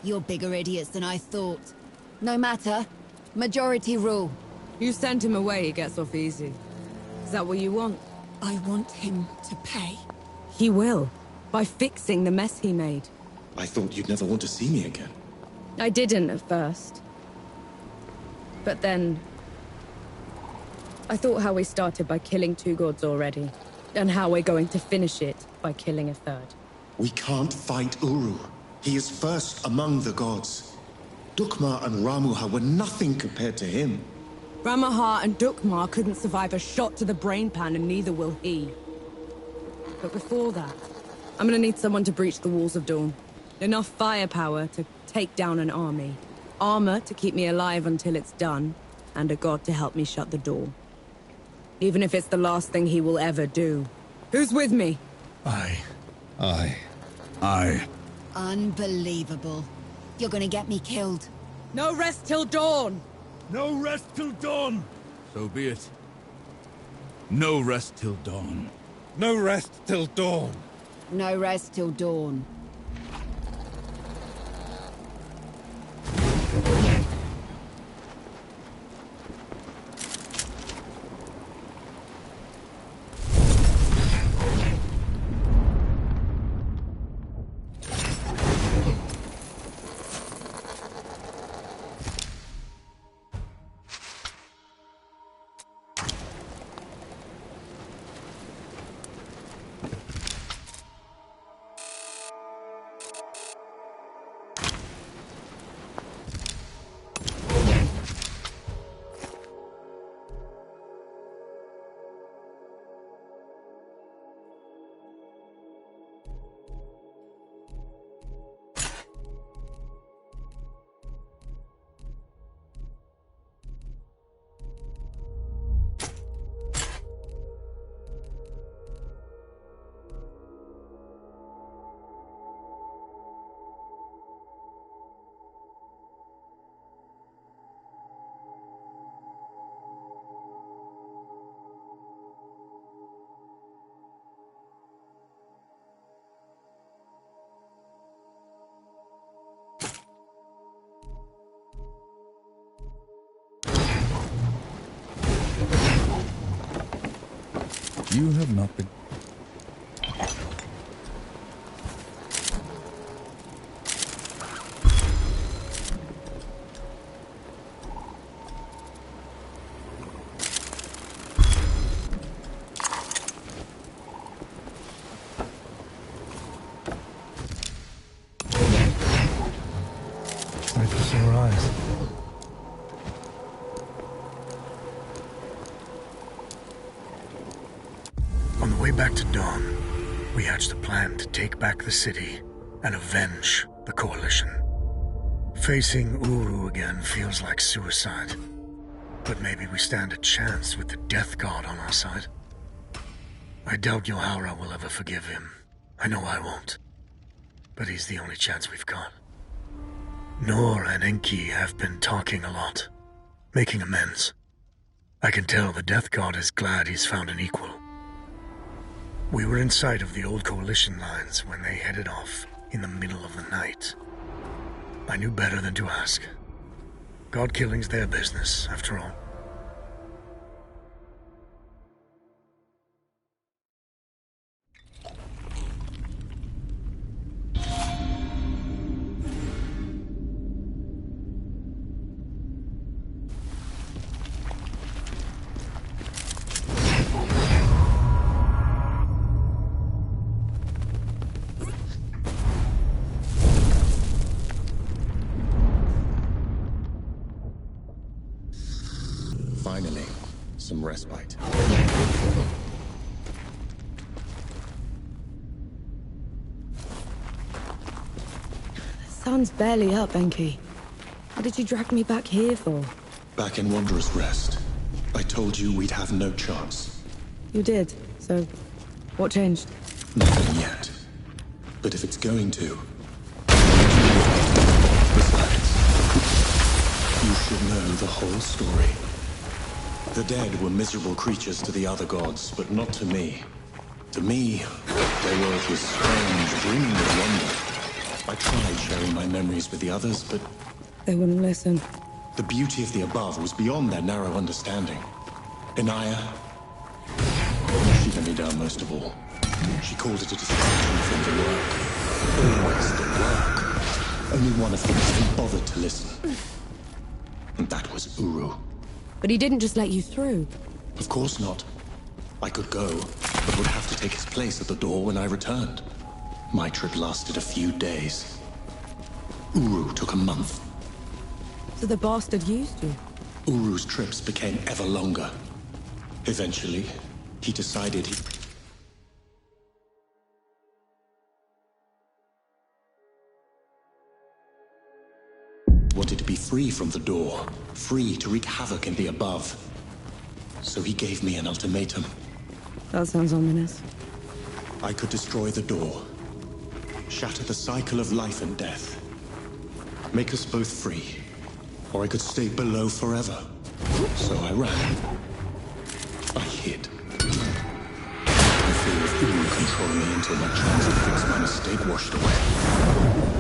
You're bigger idiots than I thought. No matter. Majority rule. You send him away, he gets off easy. Is that what you want? I want him to pay. He will. By fixing the mess he made. I thought you'd never want to see me again. I didn't at first. But then... I thought how we started by killing 2 gods already. And how we're going to finish it by killing a 3rd. We can't fight Uru. He is first among the gods. Dukmar and Ramuha were nothing compared to him. Ramaha and Dukmar couldn't survive a shot to the brain pan, and neither will he. But before that, I'm gonna need someone to breach the walls of Dawn. Enough firepower to take down an army. Armor to keep me alive until it's done, and a god to help me shut the door. Even if it's the last thing he will ever do. Who's with me? Aye. Unbelievable. You're gonna get me killed. No rest till dawn! No rest till dawn! So be it. No rest till dawn. No rest till dawn. No rest till dawn. You have not been... Sight for sore eyes. On the way back to Dawn, we hatched a plan to take back the city and avenge the Coalition. Facing Uru again feels like suicide, but maybe we stand a chance with the Death God on our side. I doubt Yohara will ever forgive him. I know I won't. But he's the only chance we've got. Nor and Enki have been talking a lot, making amends. I can tell the Death God is glad he's found an equal. We were in sight of the old Coalition lines when they headed off in the middle of the night. I knew better than to ask. God killing's their business, after all. Finally, some respite. The sun's barely up, Enki. What did you drag me back here for? Back in Wanderer's Rest, I told you we'd have no chance. You did, so what changed? Nothing yet. But if it's going to... Besides, you should know the whole story. The dead were miserable creatures to the other gods, but not to me. To me, their world was strange, brimming with wonder. I tried sharing my memories with the others, but... They wouldn't listen. The beauty of the above was beyond their narrow understanding. Inaya, she let me down most of all. She called it a distraction from the work. Always the work. Only one of them even bothered to listen. And that was Uru. But he didn't just let you through. Of course not. I could go, but would have to take his place at the door when I returned. My trip lasted a few days. Uru took a month. So the bastard used you? Uru's trips became ever longer. Eventually, he decided he... wanted to be free from the door, free to wreak havoc in the above. So he gave me an ultimatum. That sounds ominous. I could destroy the door, shatter the cycle of life and death, make us both free, or I could stay below forever. So I ran. I hid. I fear of Uru controlling me until my chance to fix my mistake washed away.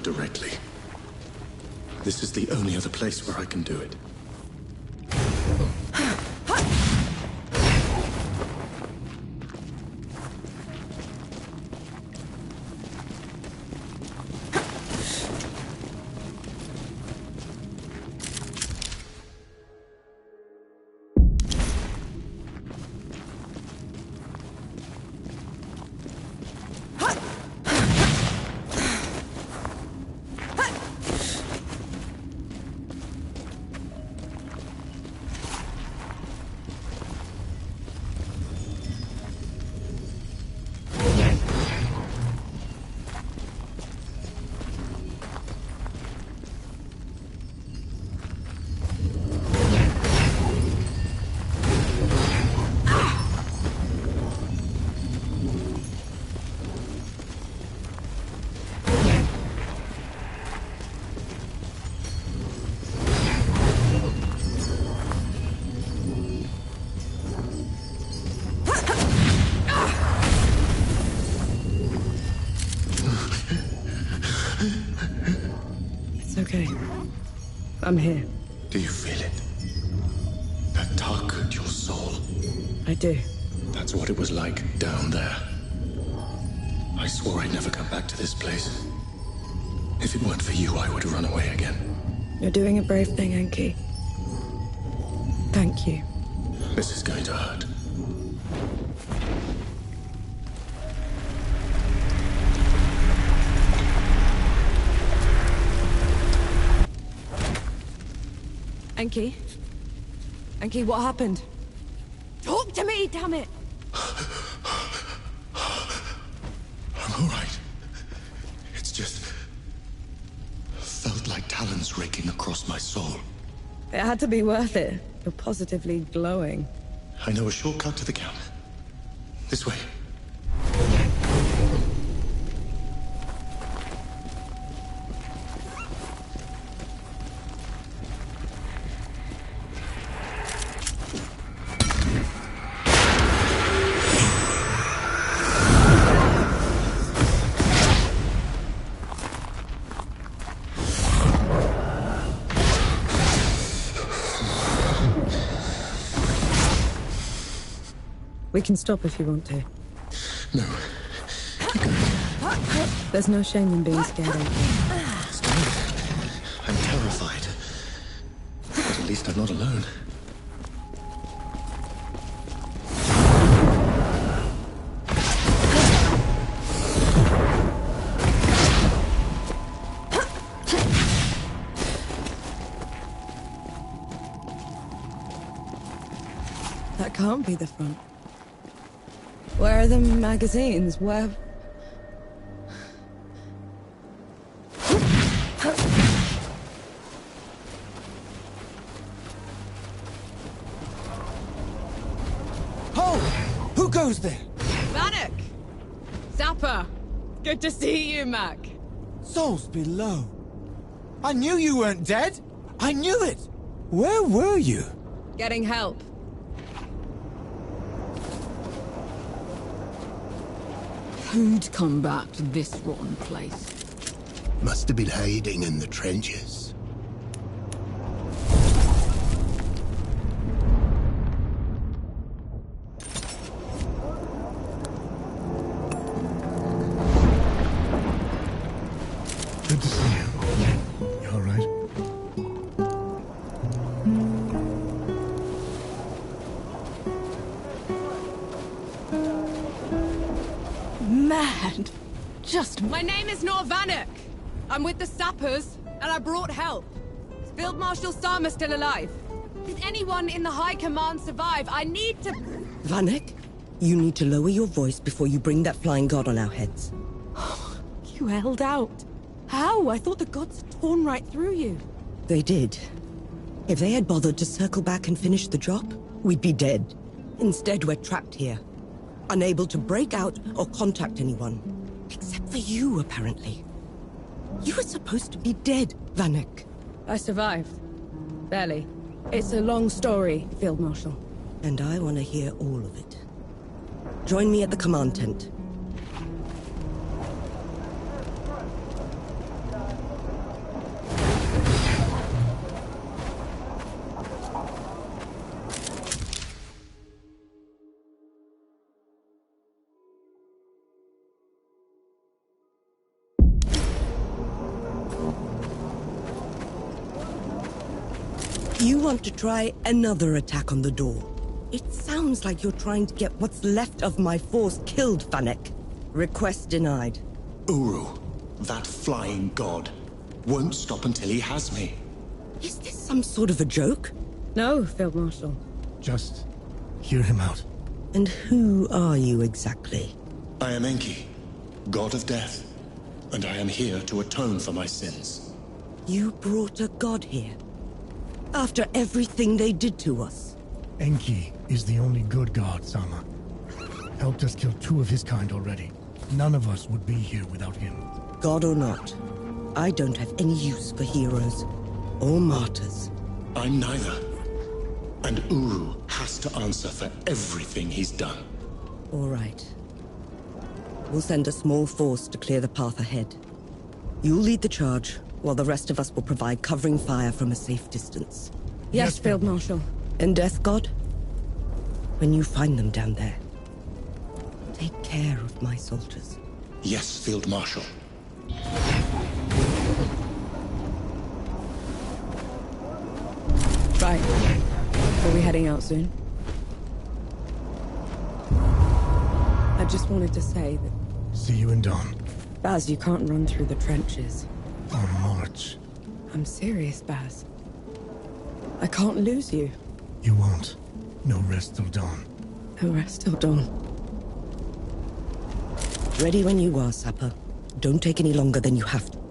Directly. This is the only other place where I can do it. I'm here. Do you feel it? That tug at your soul. I do. That's what it was like down there. I swore I'd never come back to this place. If it weren't for you, I would run away again. You're doing a brave thing, Enki. Thank you. This is going to hurt. Enki? Enki, what happened? Talk to me, damn it! I'm all right. It's just... felt like talons raking across my soul. It had to be worth it. You're positively glowing. I know a shortcut to the camp. This way. We can stop if you want to. No. There's no shame in being scared, Enki. I'm terrified. But at least I'm not alone. That can't be the front. Where are the magazines? Where... Oh! Who goes there? Vanek! Zappa! Good to see you, Mac. Souls below. I knew you weren't dead! I knew it! Where were you? Getting help. Who'd come back to this rotten place? Must have been hiding in the trenches. Good to see you. You all right? Mad. Just... My name is Nor Vanek. I'm with the sappers, and I brought help. Is Field Marshal Sama still alive? Did anyone in the High Command survive? I need to... Vanek, you need to lower your voice before you bring that flying god on our heads. You held out. How? I thought the gods had torn right through you. They did. If they had bothered to circle back and finish the job, we'd be dead. Instead, we're trapped here. Unable to break out or contact anyone. Except for you, apparently. You were supposed to be dead, Vanek. I survived. Barely. It's a long story, Field Marshal. And I want to hear all of it. Join me at the command tent. You want to try another attack on the door. It sounds like you're trying to get what's left of my force killed, Vanek. Request denied. Uru, that flying god, won't stop until he has me. Is this some sort of a joke? No, Field Marshal. Just hear him out. And who are you exactly? I am Enki, god of death, and I am here to atone for my sins. You brought a god here? After everything they did to us? Enki is the only good god, Sama. Helped us kill 2 of his kind already. None of us would be here without him. God or not, I don't have any use for heroes or martyrs. I'm neither. And Uru has to answer for everything he's done. All right. We'll send a small force to clear the path ahead. You'll lead the charge, while the rest of us will provide covering fire from a safe distance. Yes, Field Marshal. And Death God, when you find them down there, take care of my soldiers. Yes, Field Marshal. Right. Are we heading out soon? I just wanted to say that... See you in dawn. Baz, you can't run through the trenches. On march. I'm serious, Baz. I can't lose you. You won't. No rest till dawn. No rest till dawn. Ready when you are, Sapper. Don't take any longer than you have to.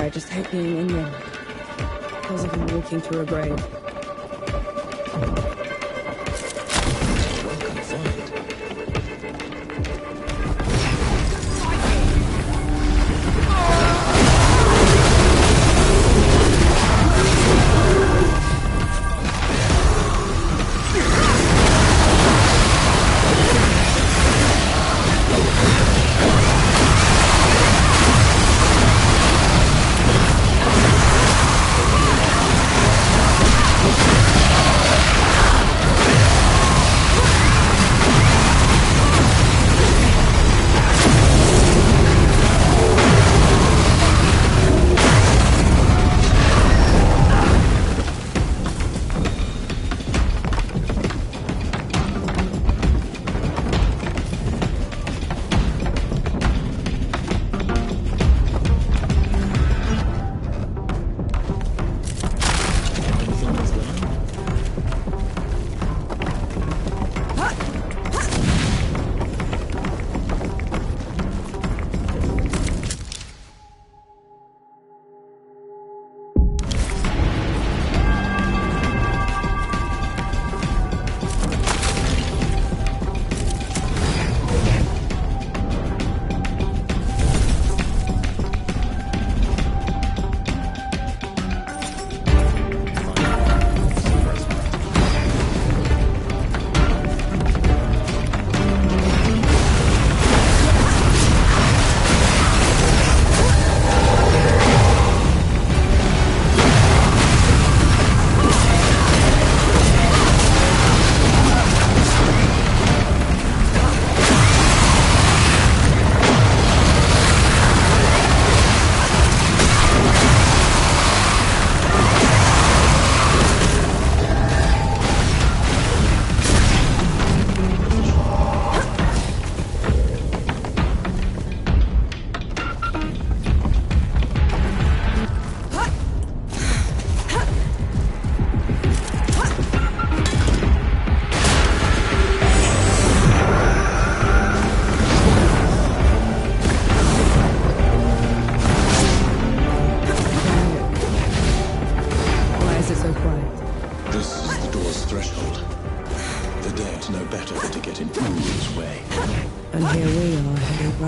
I just hate being in them. Feels like I'm walking through a grave.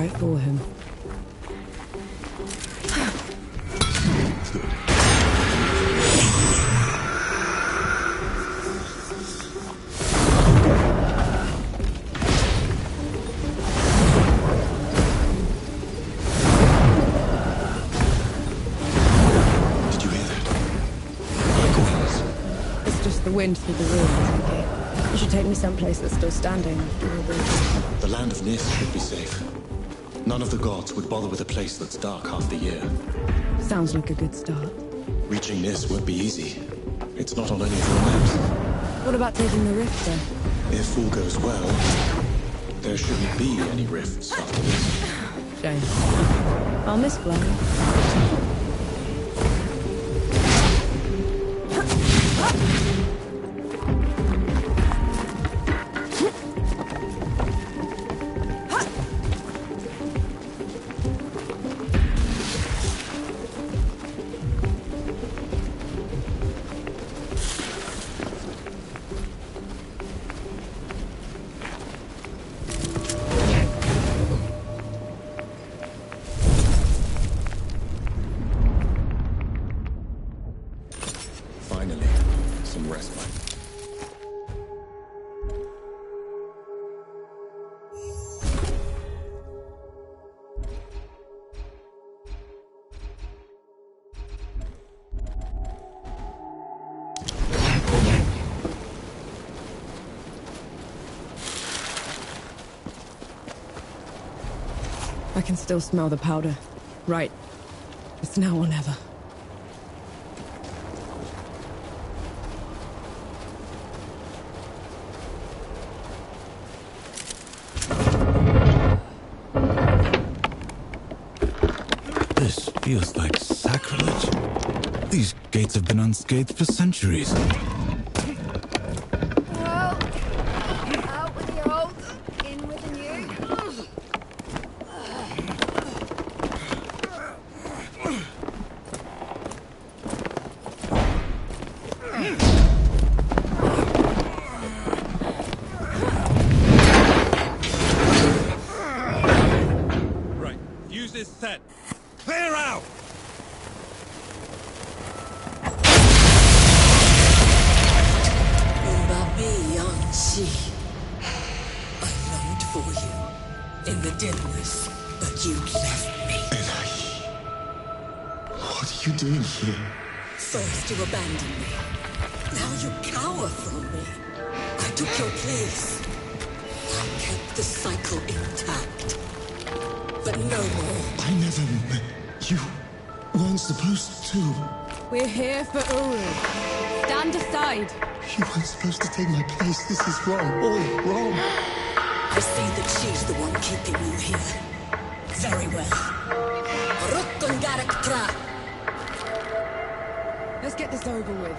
right for him. The wind through the ruins. You should take me someplace that's still standing after all this. The land of Nis should be safe. None of the gods would bother with a place that's dark half the year. Sounds like a good start. Reaching Nis won't be easy. It's not on any of your maps. What about taking the rift then? If all goes well, there shouldn't be any rifts after this. Shame. I'll miss flying. Finally, some respite. I can still smell the powder. Right. It's now or never. This feels like sacrilege. These gates have been unscathed for centuries. Well, out with the old, in with the new. Right, use this set. Clear out! I longed for you in the dimness, but you left me. What are you doing here? First you abandoned me. Now you cower from me. I took your place. I kept the cycle intact. But no more. I never... You weren't supposed to. We're here for Uru. Stand aside. You weren't supposed to take my place. This is wrong. All wrong. I see that she's the one keeping you here. Very well. Let's get this over with.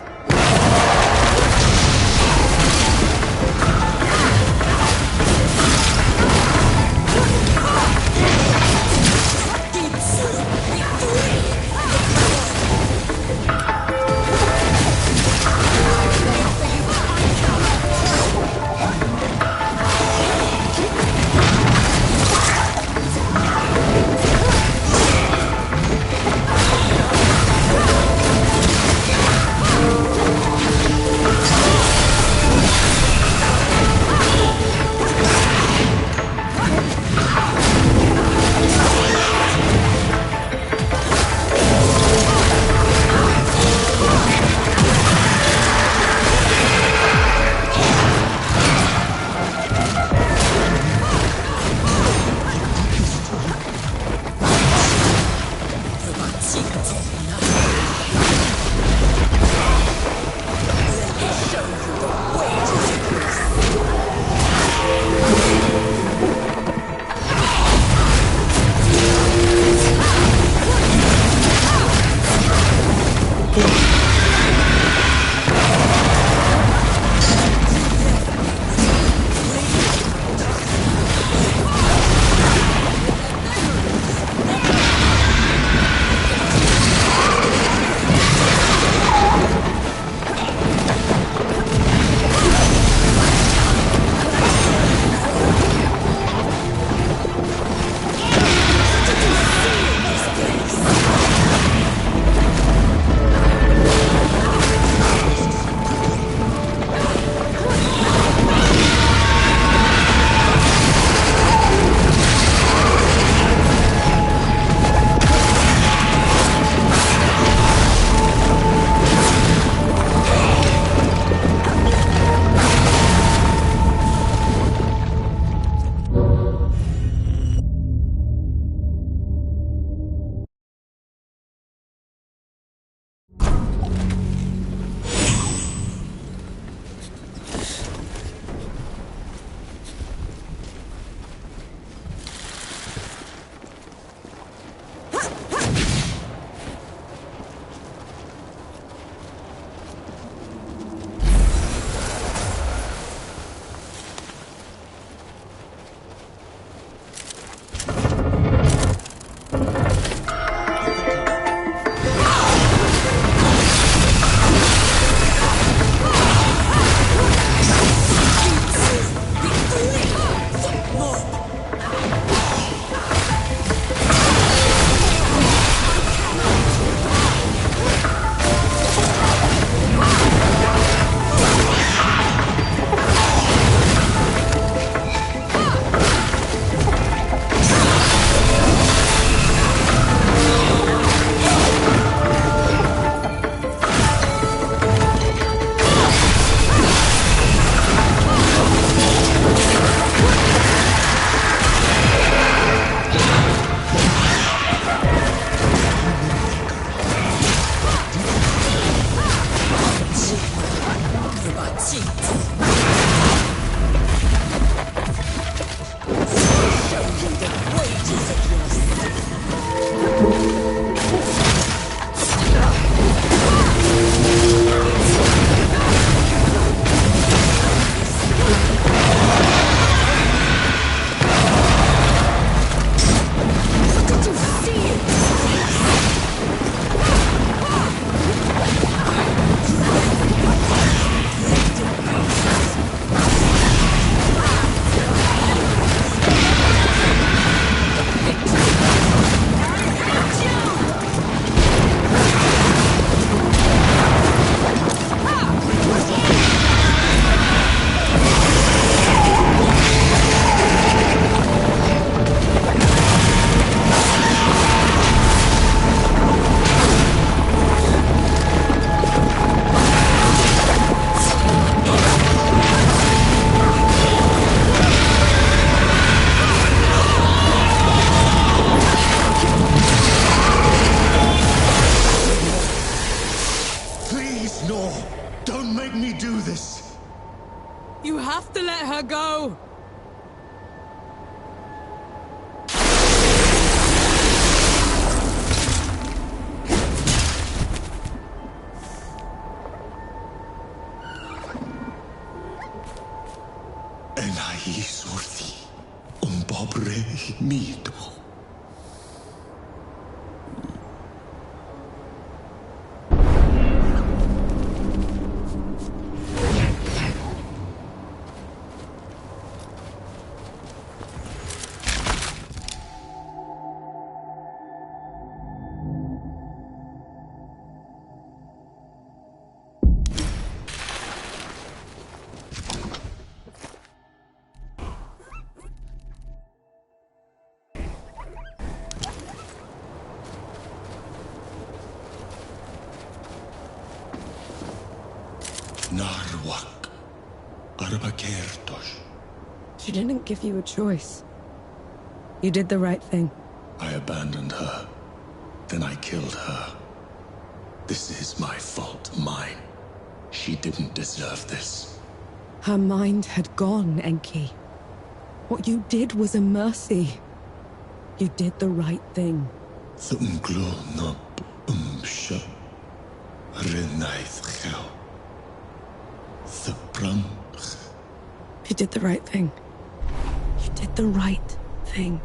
have to let her go! Enai sorthi, pobre mito. Narwak, Arbakertosh. She didn't give you a choice. You did the right thing. I abandoned her. Then I killed her. This is my fault, mine. She didn't deserve this. Her mind had gone, Enki. What you did was a mercy. You did the right thing. You did the right thing. You did the right thing.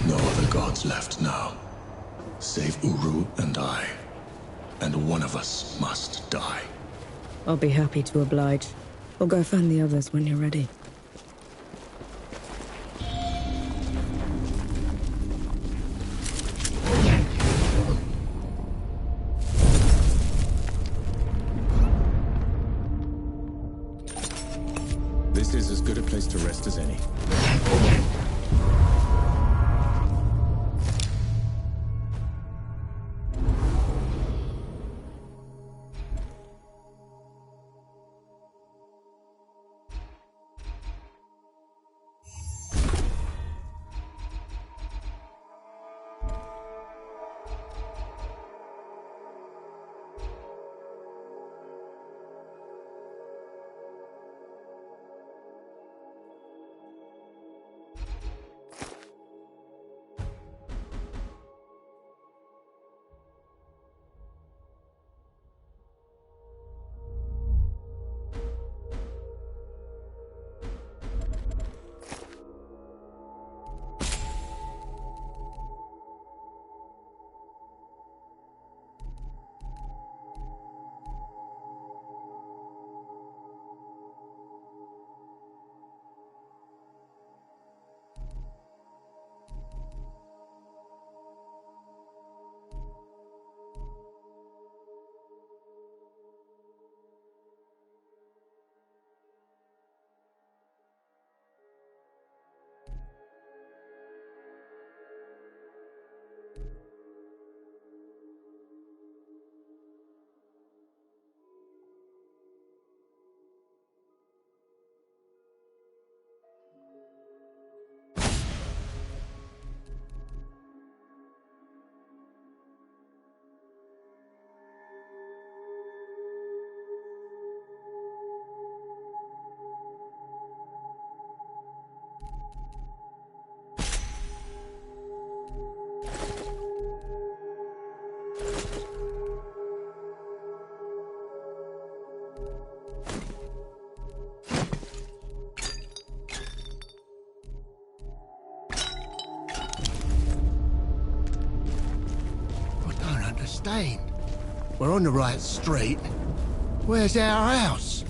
No other gods left now. Save Uru and I. And one of us must die. I'll be happy to oblige. We'll go find the others when you're ready. This is as good a place to rest as any. We're on the right street. Where's our house?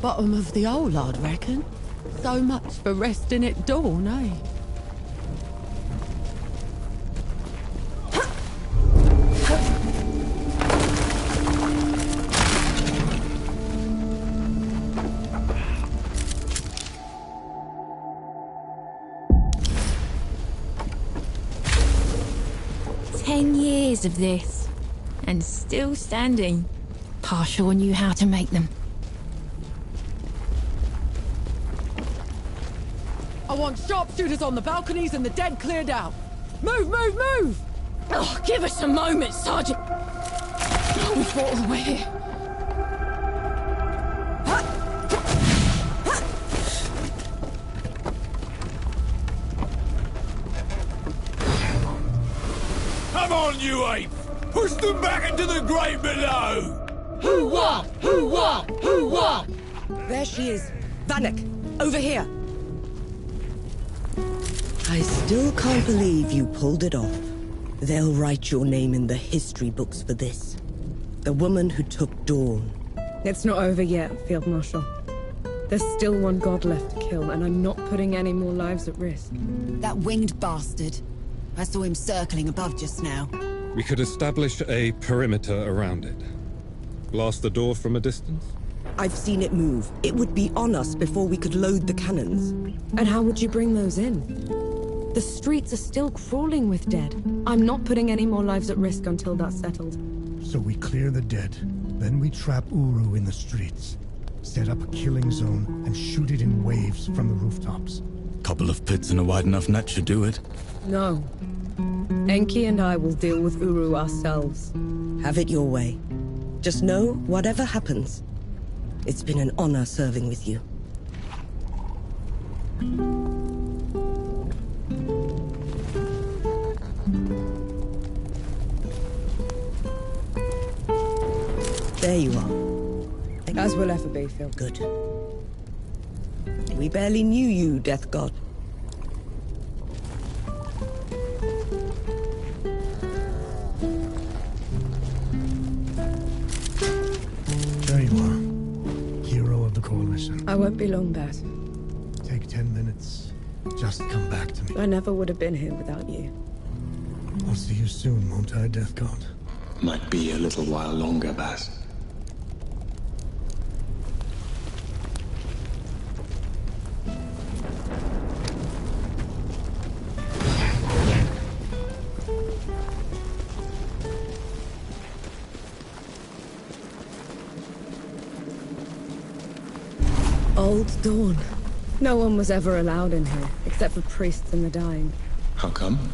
Bottom of the hole, I'd reckon. So much for resting at dawn, eh? 10 years of this, and still standing. Partial knew how to make them. I want sharpshooters on the balconies and the dead cleared out. Move, move, move! Oh, give us a moment, Sergeant. We fought all the way here. on, you ape! Push them back into the grave below! Hoo-wah! Hoo-wah! Hoo-wah! There she is. Vanek, over here. I still can't believe you pulled it off. They'll write your name in the history books for this. The woman who took Dawn. It's not over yet, Field Marshal. There's still one god left to kill, and I'm not putting any more lives at risk. That winged bastard. I saw him circling above just now. We could establish a perimeter around it. Blast the door from a distance? I've seen it move. It would be on us before we could load the cannons. And how would you bring those in? The streets are still crawling with dead. I'm not putting any more lives at risk until that's settled. So we clear the dead. Then we trap Uru in the streets. Set up a killing zone and shoot it in waves from the rooftops. Couple of pits and a wide enough net should do it. No. Enki and I will deal with Uru ourselves. Have it your way. Just know, whatever happens, it's been an honor serving with you. There you are. As will ever be, Phil. Good. We barely knew you, Death God. There you are. Hero of the Coalition. I won't be long, Baz. Take 10 minutes. Just come back to me. I never would have been here without you. I'll see you soon, won't I, Death God? Might be a little while longer, Baz. Old Dawn. No one was ever allowed in here, except for priests and the dying. How come?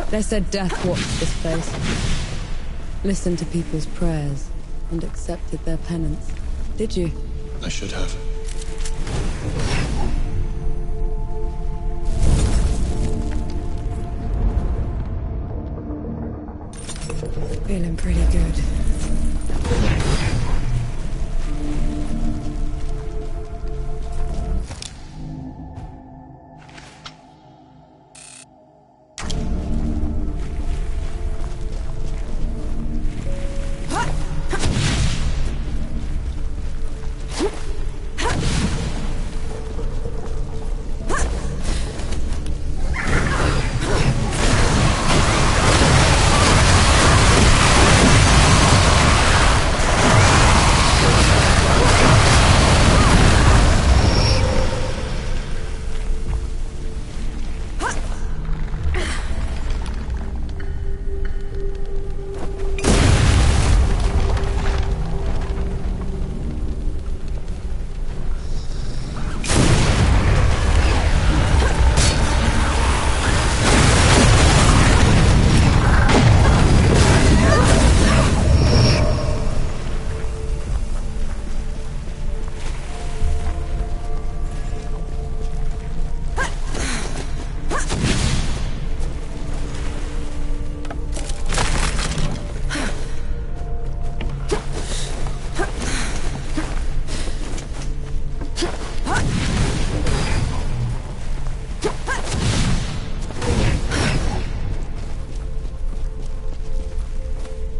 They said death watched this place. Listened to people's prayers, and accepted their penance. Did you? I should have. Feeling pretty good.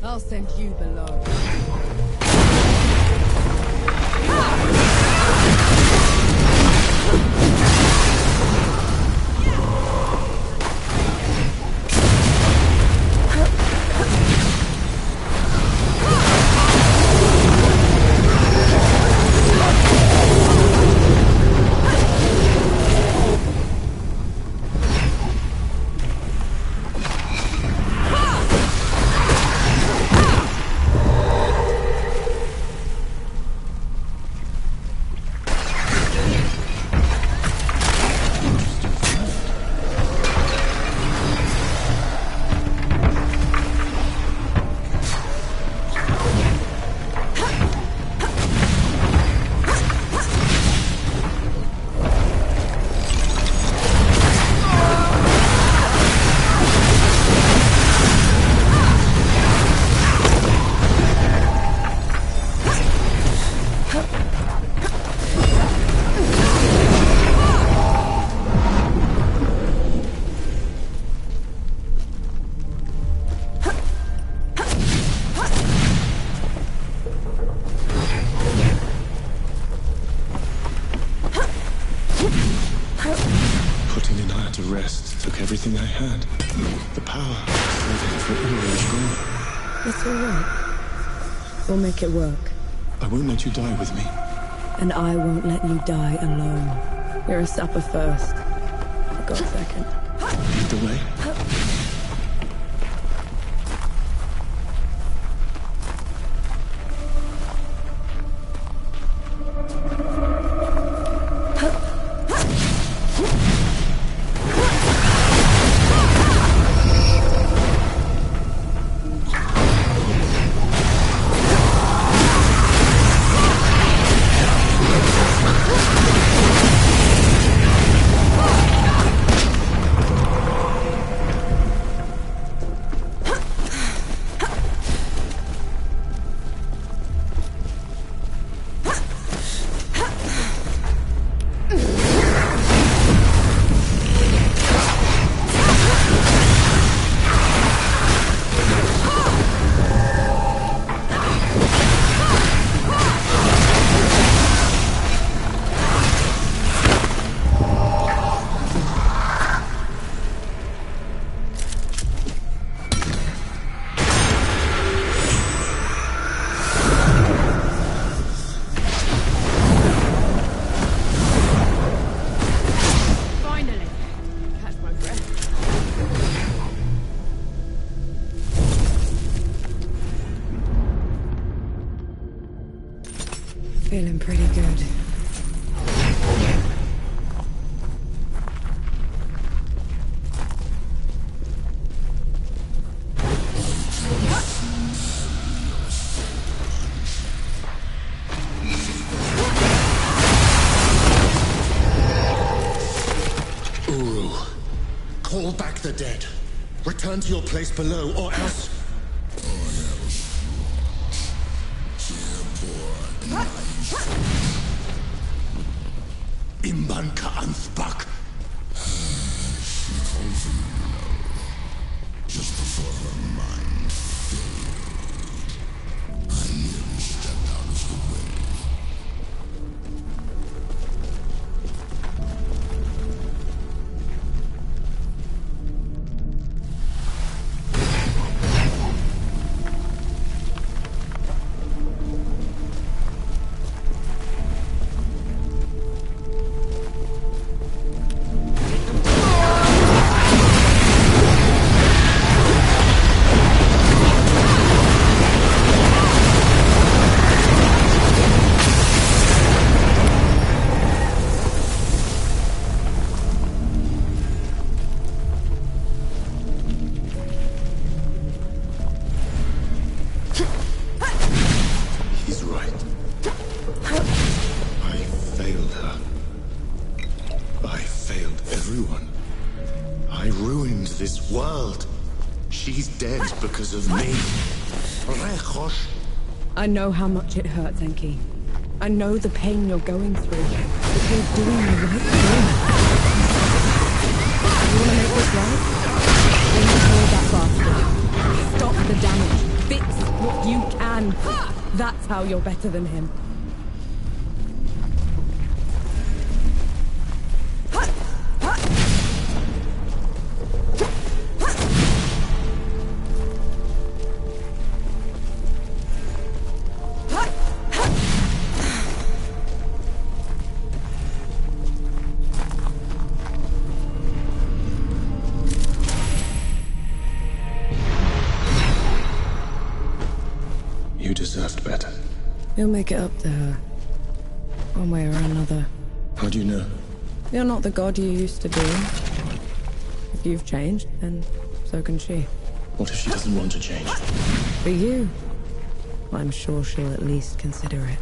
I'll send you below. everything I had. The power saving for Uru gone. It's all right. We'll make it work. I won't let you die with me. And I won't let you die alone. You're a supper first. I've got a second. Lead the way. Feeling pretty good. Uru, call back the dead. Return to your place below, or else... Imban ka anspak. Just before her mind failed, I nearly stepped out of the way. He's right. I failed her. I failed everyone. I ruined this world. She's dead because of me. I know how much it hurts, Enki. I know the pain you're going through. But you're doing the right thing. You want to make this right? Then you kill that bastard. Stop the damage. Fix what you can. That's how you're better than him. You deserved better. You'll make it up to her. One way or another. How do you know? You're not the god you used to be. If you've changed, then so can she. What if she doesn't want to change? For you, I'm sure she'll at least consider it.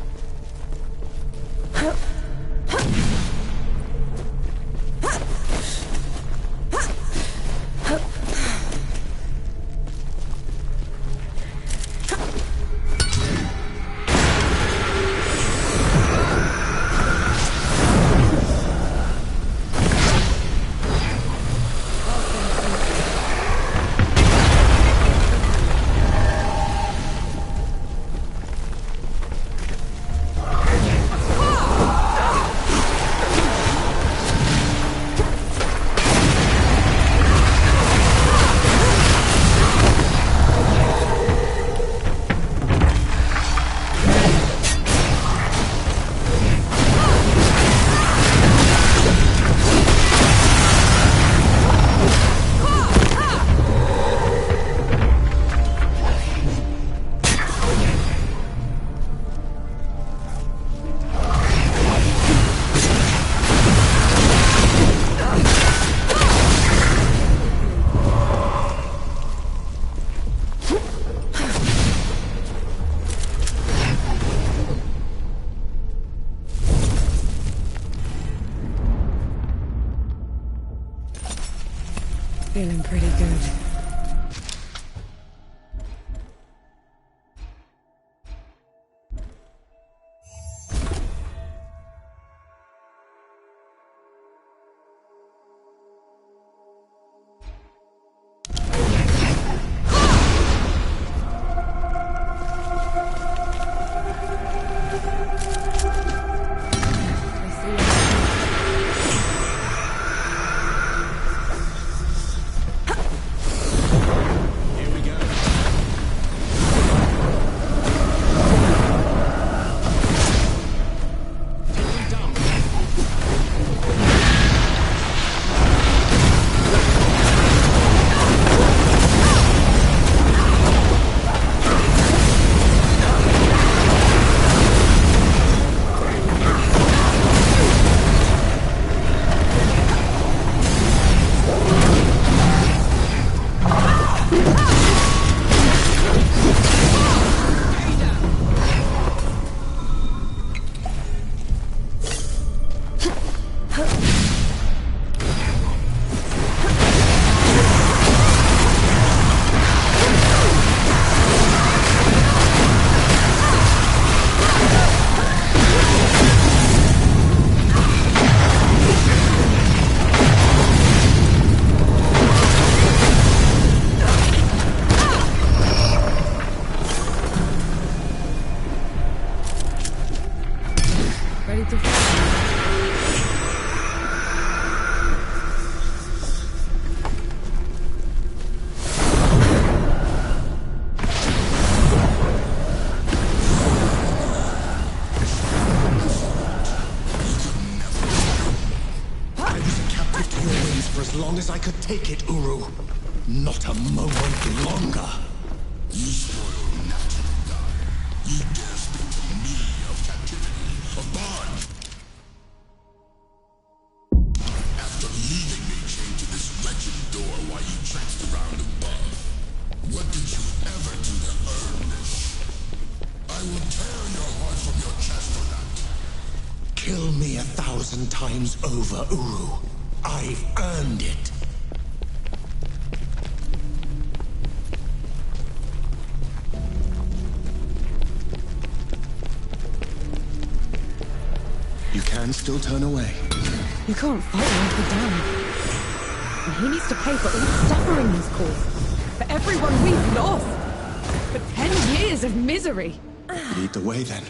Feeling pretty good. As I could take it, Uru. Not a moment longer. You spoiled natural God. You dare speak to me of captivity, of bond. After leaving me chained to this wretched door while you traipsed around above, what did you ever do to earn this? I will tear your heart from your chest for that. Kill me 1,000 times over, Uru. I've earned it. You can still turn away. You can't fight like we're done. And he needs to pay for all the suffering he's caused. For everyone we've lost. For 10 years of misery. Lead the way, then.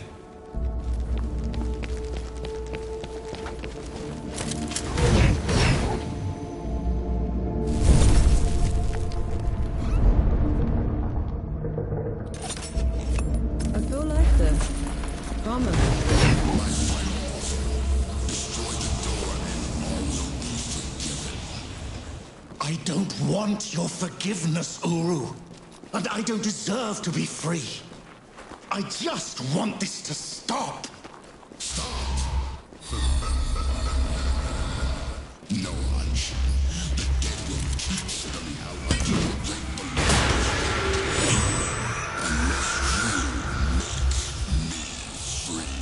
I don't want your forgiveness, Uru. And I don't deserve to be free. I just want this to stop. Stop! No, Hunch. The dead will keep spilling out until the great belongs. Unless you make me free.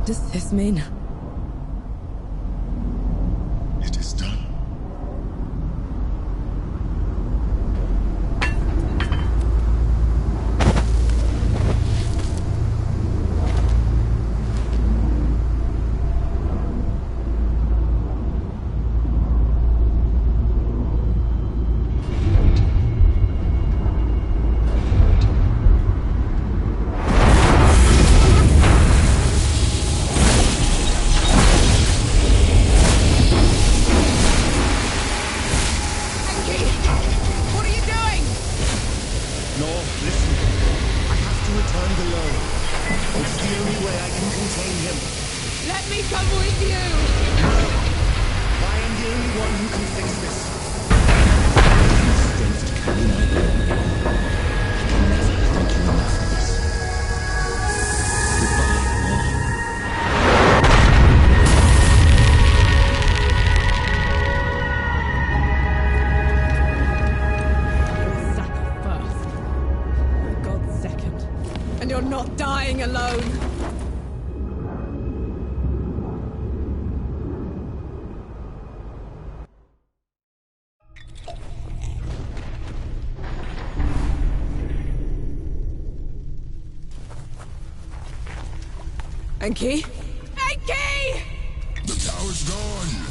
does this mean? It is done. Enki? Enki! The tower's gone!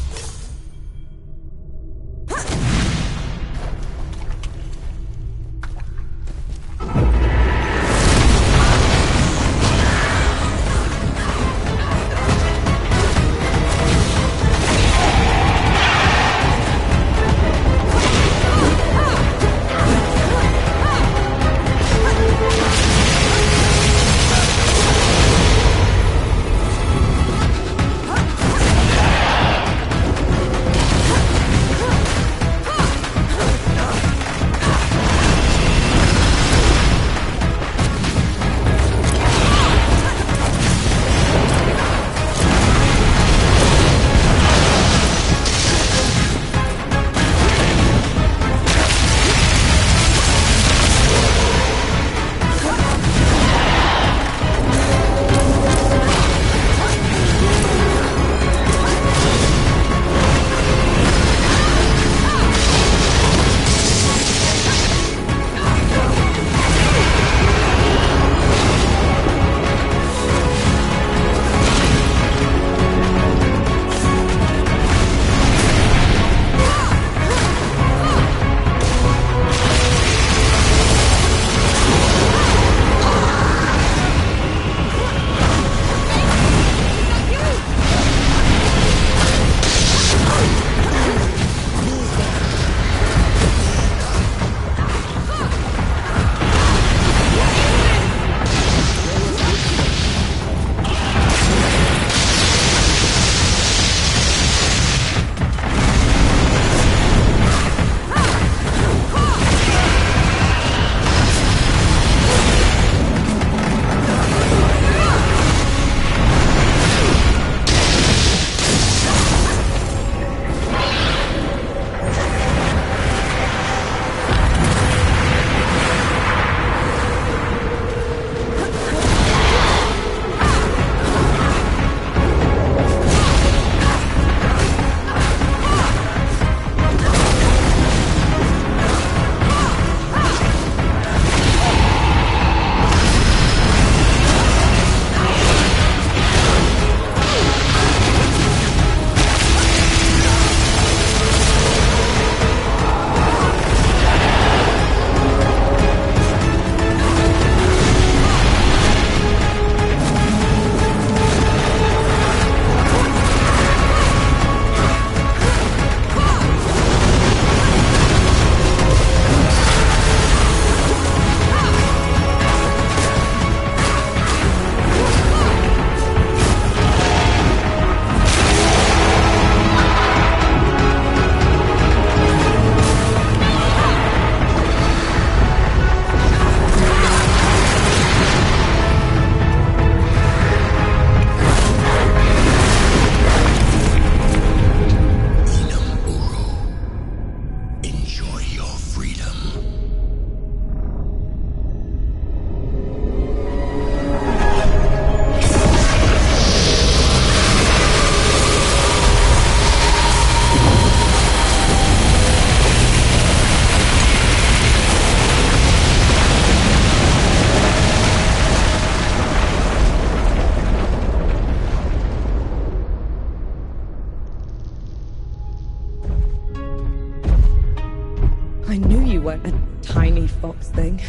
weren't a tiny fox thing.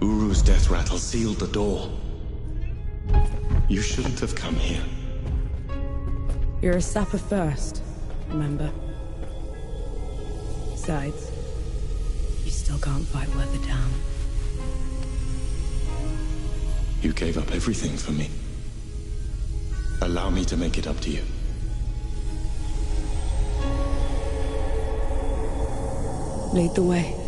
Uru's death rattle sealed the door. You shouldn't have come here. You're a sapper first, remember? Besides, you still can't fight Weather down. You gave up everything for me. Allow me to make it up to you. Lead the way.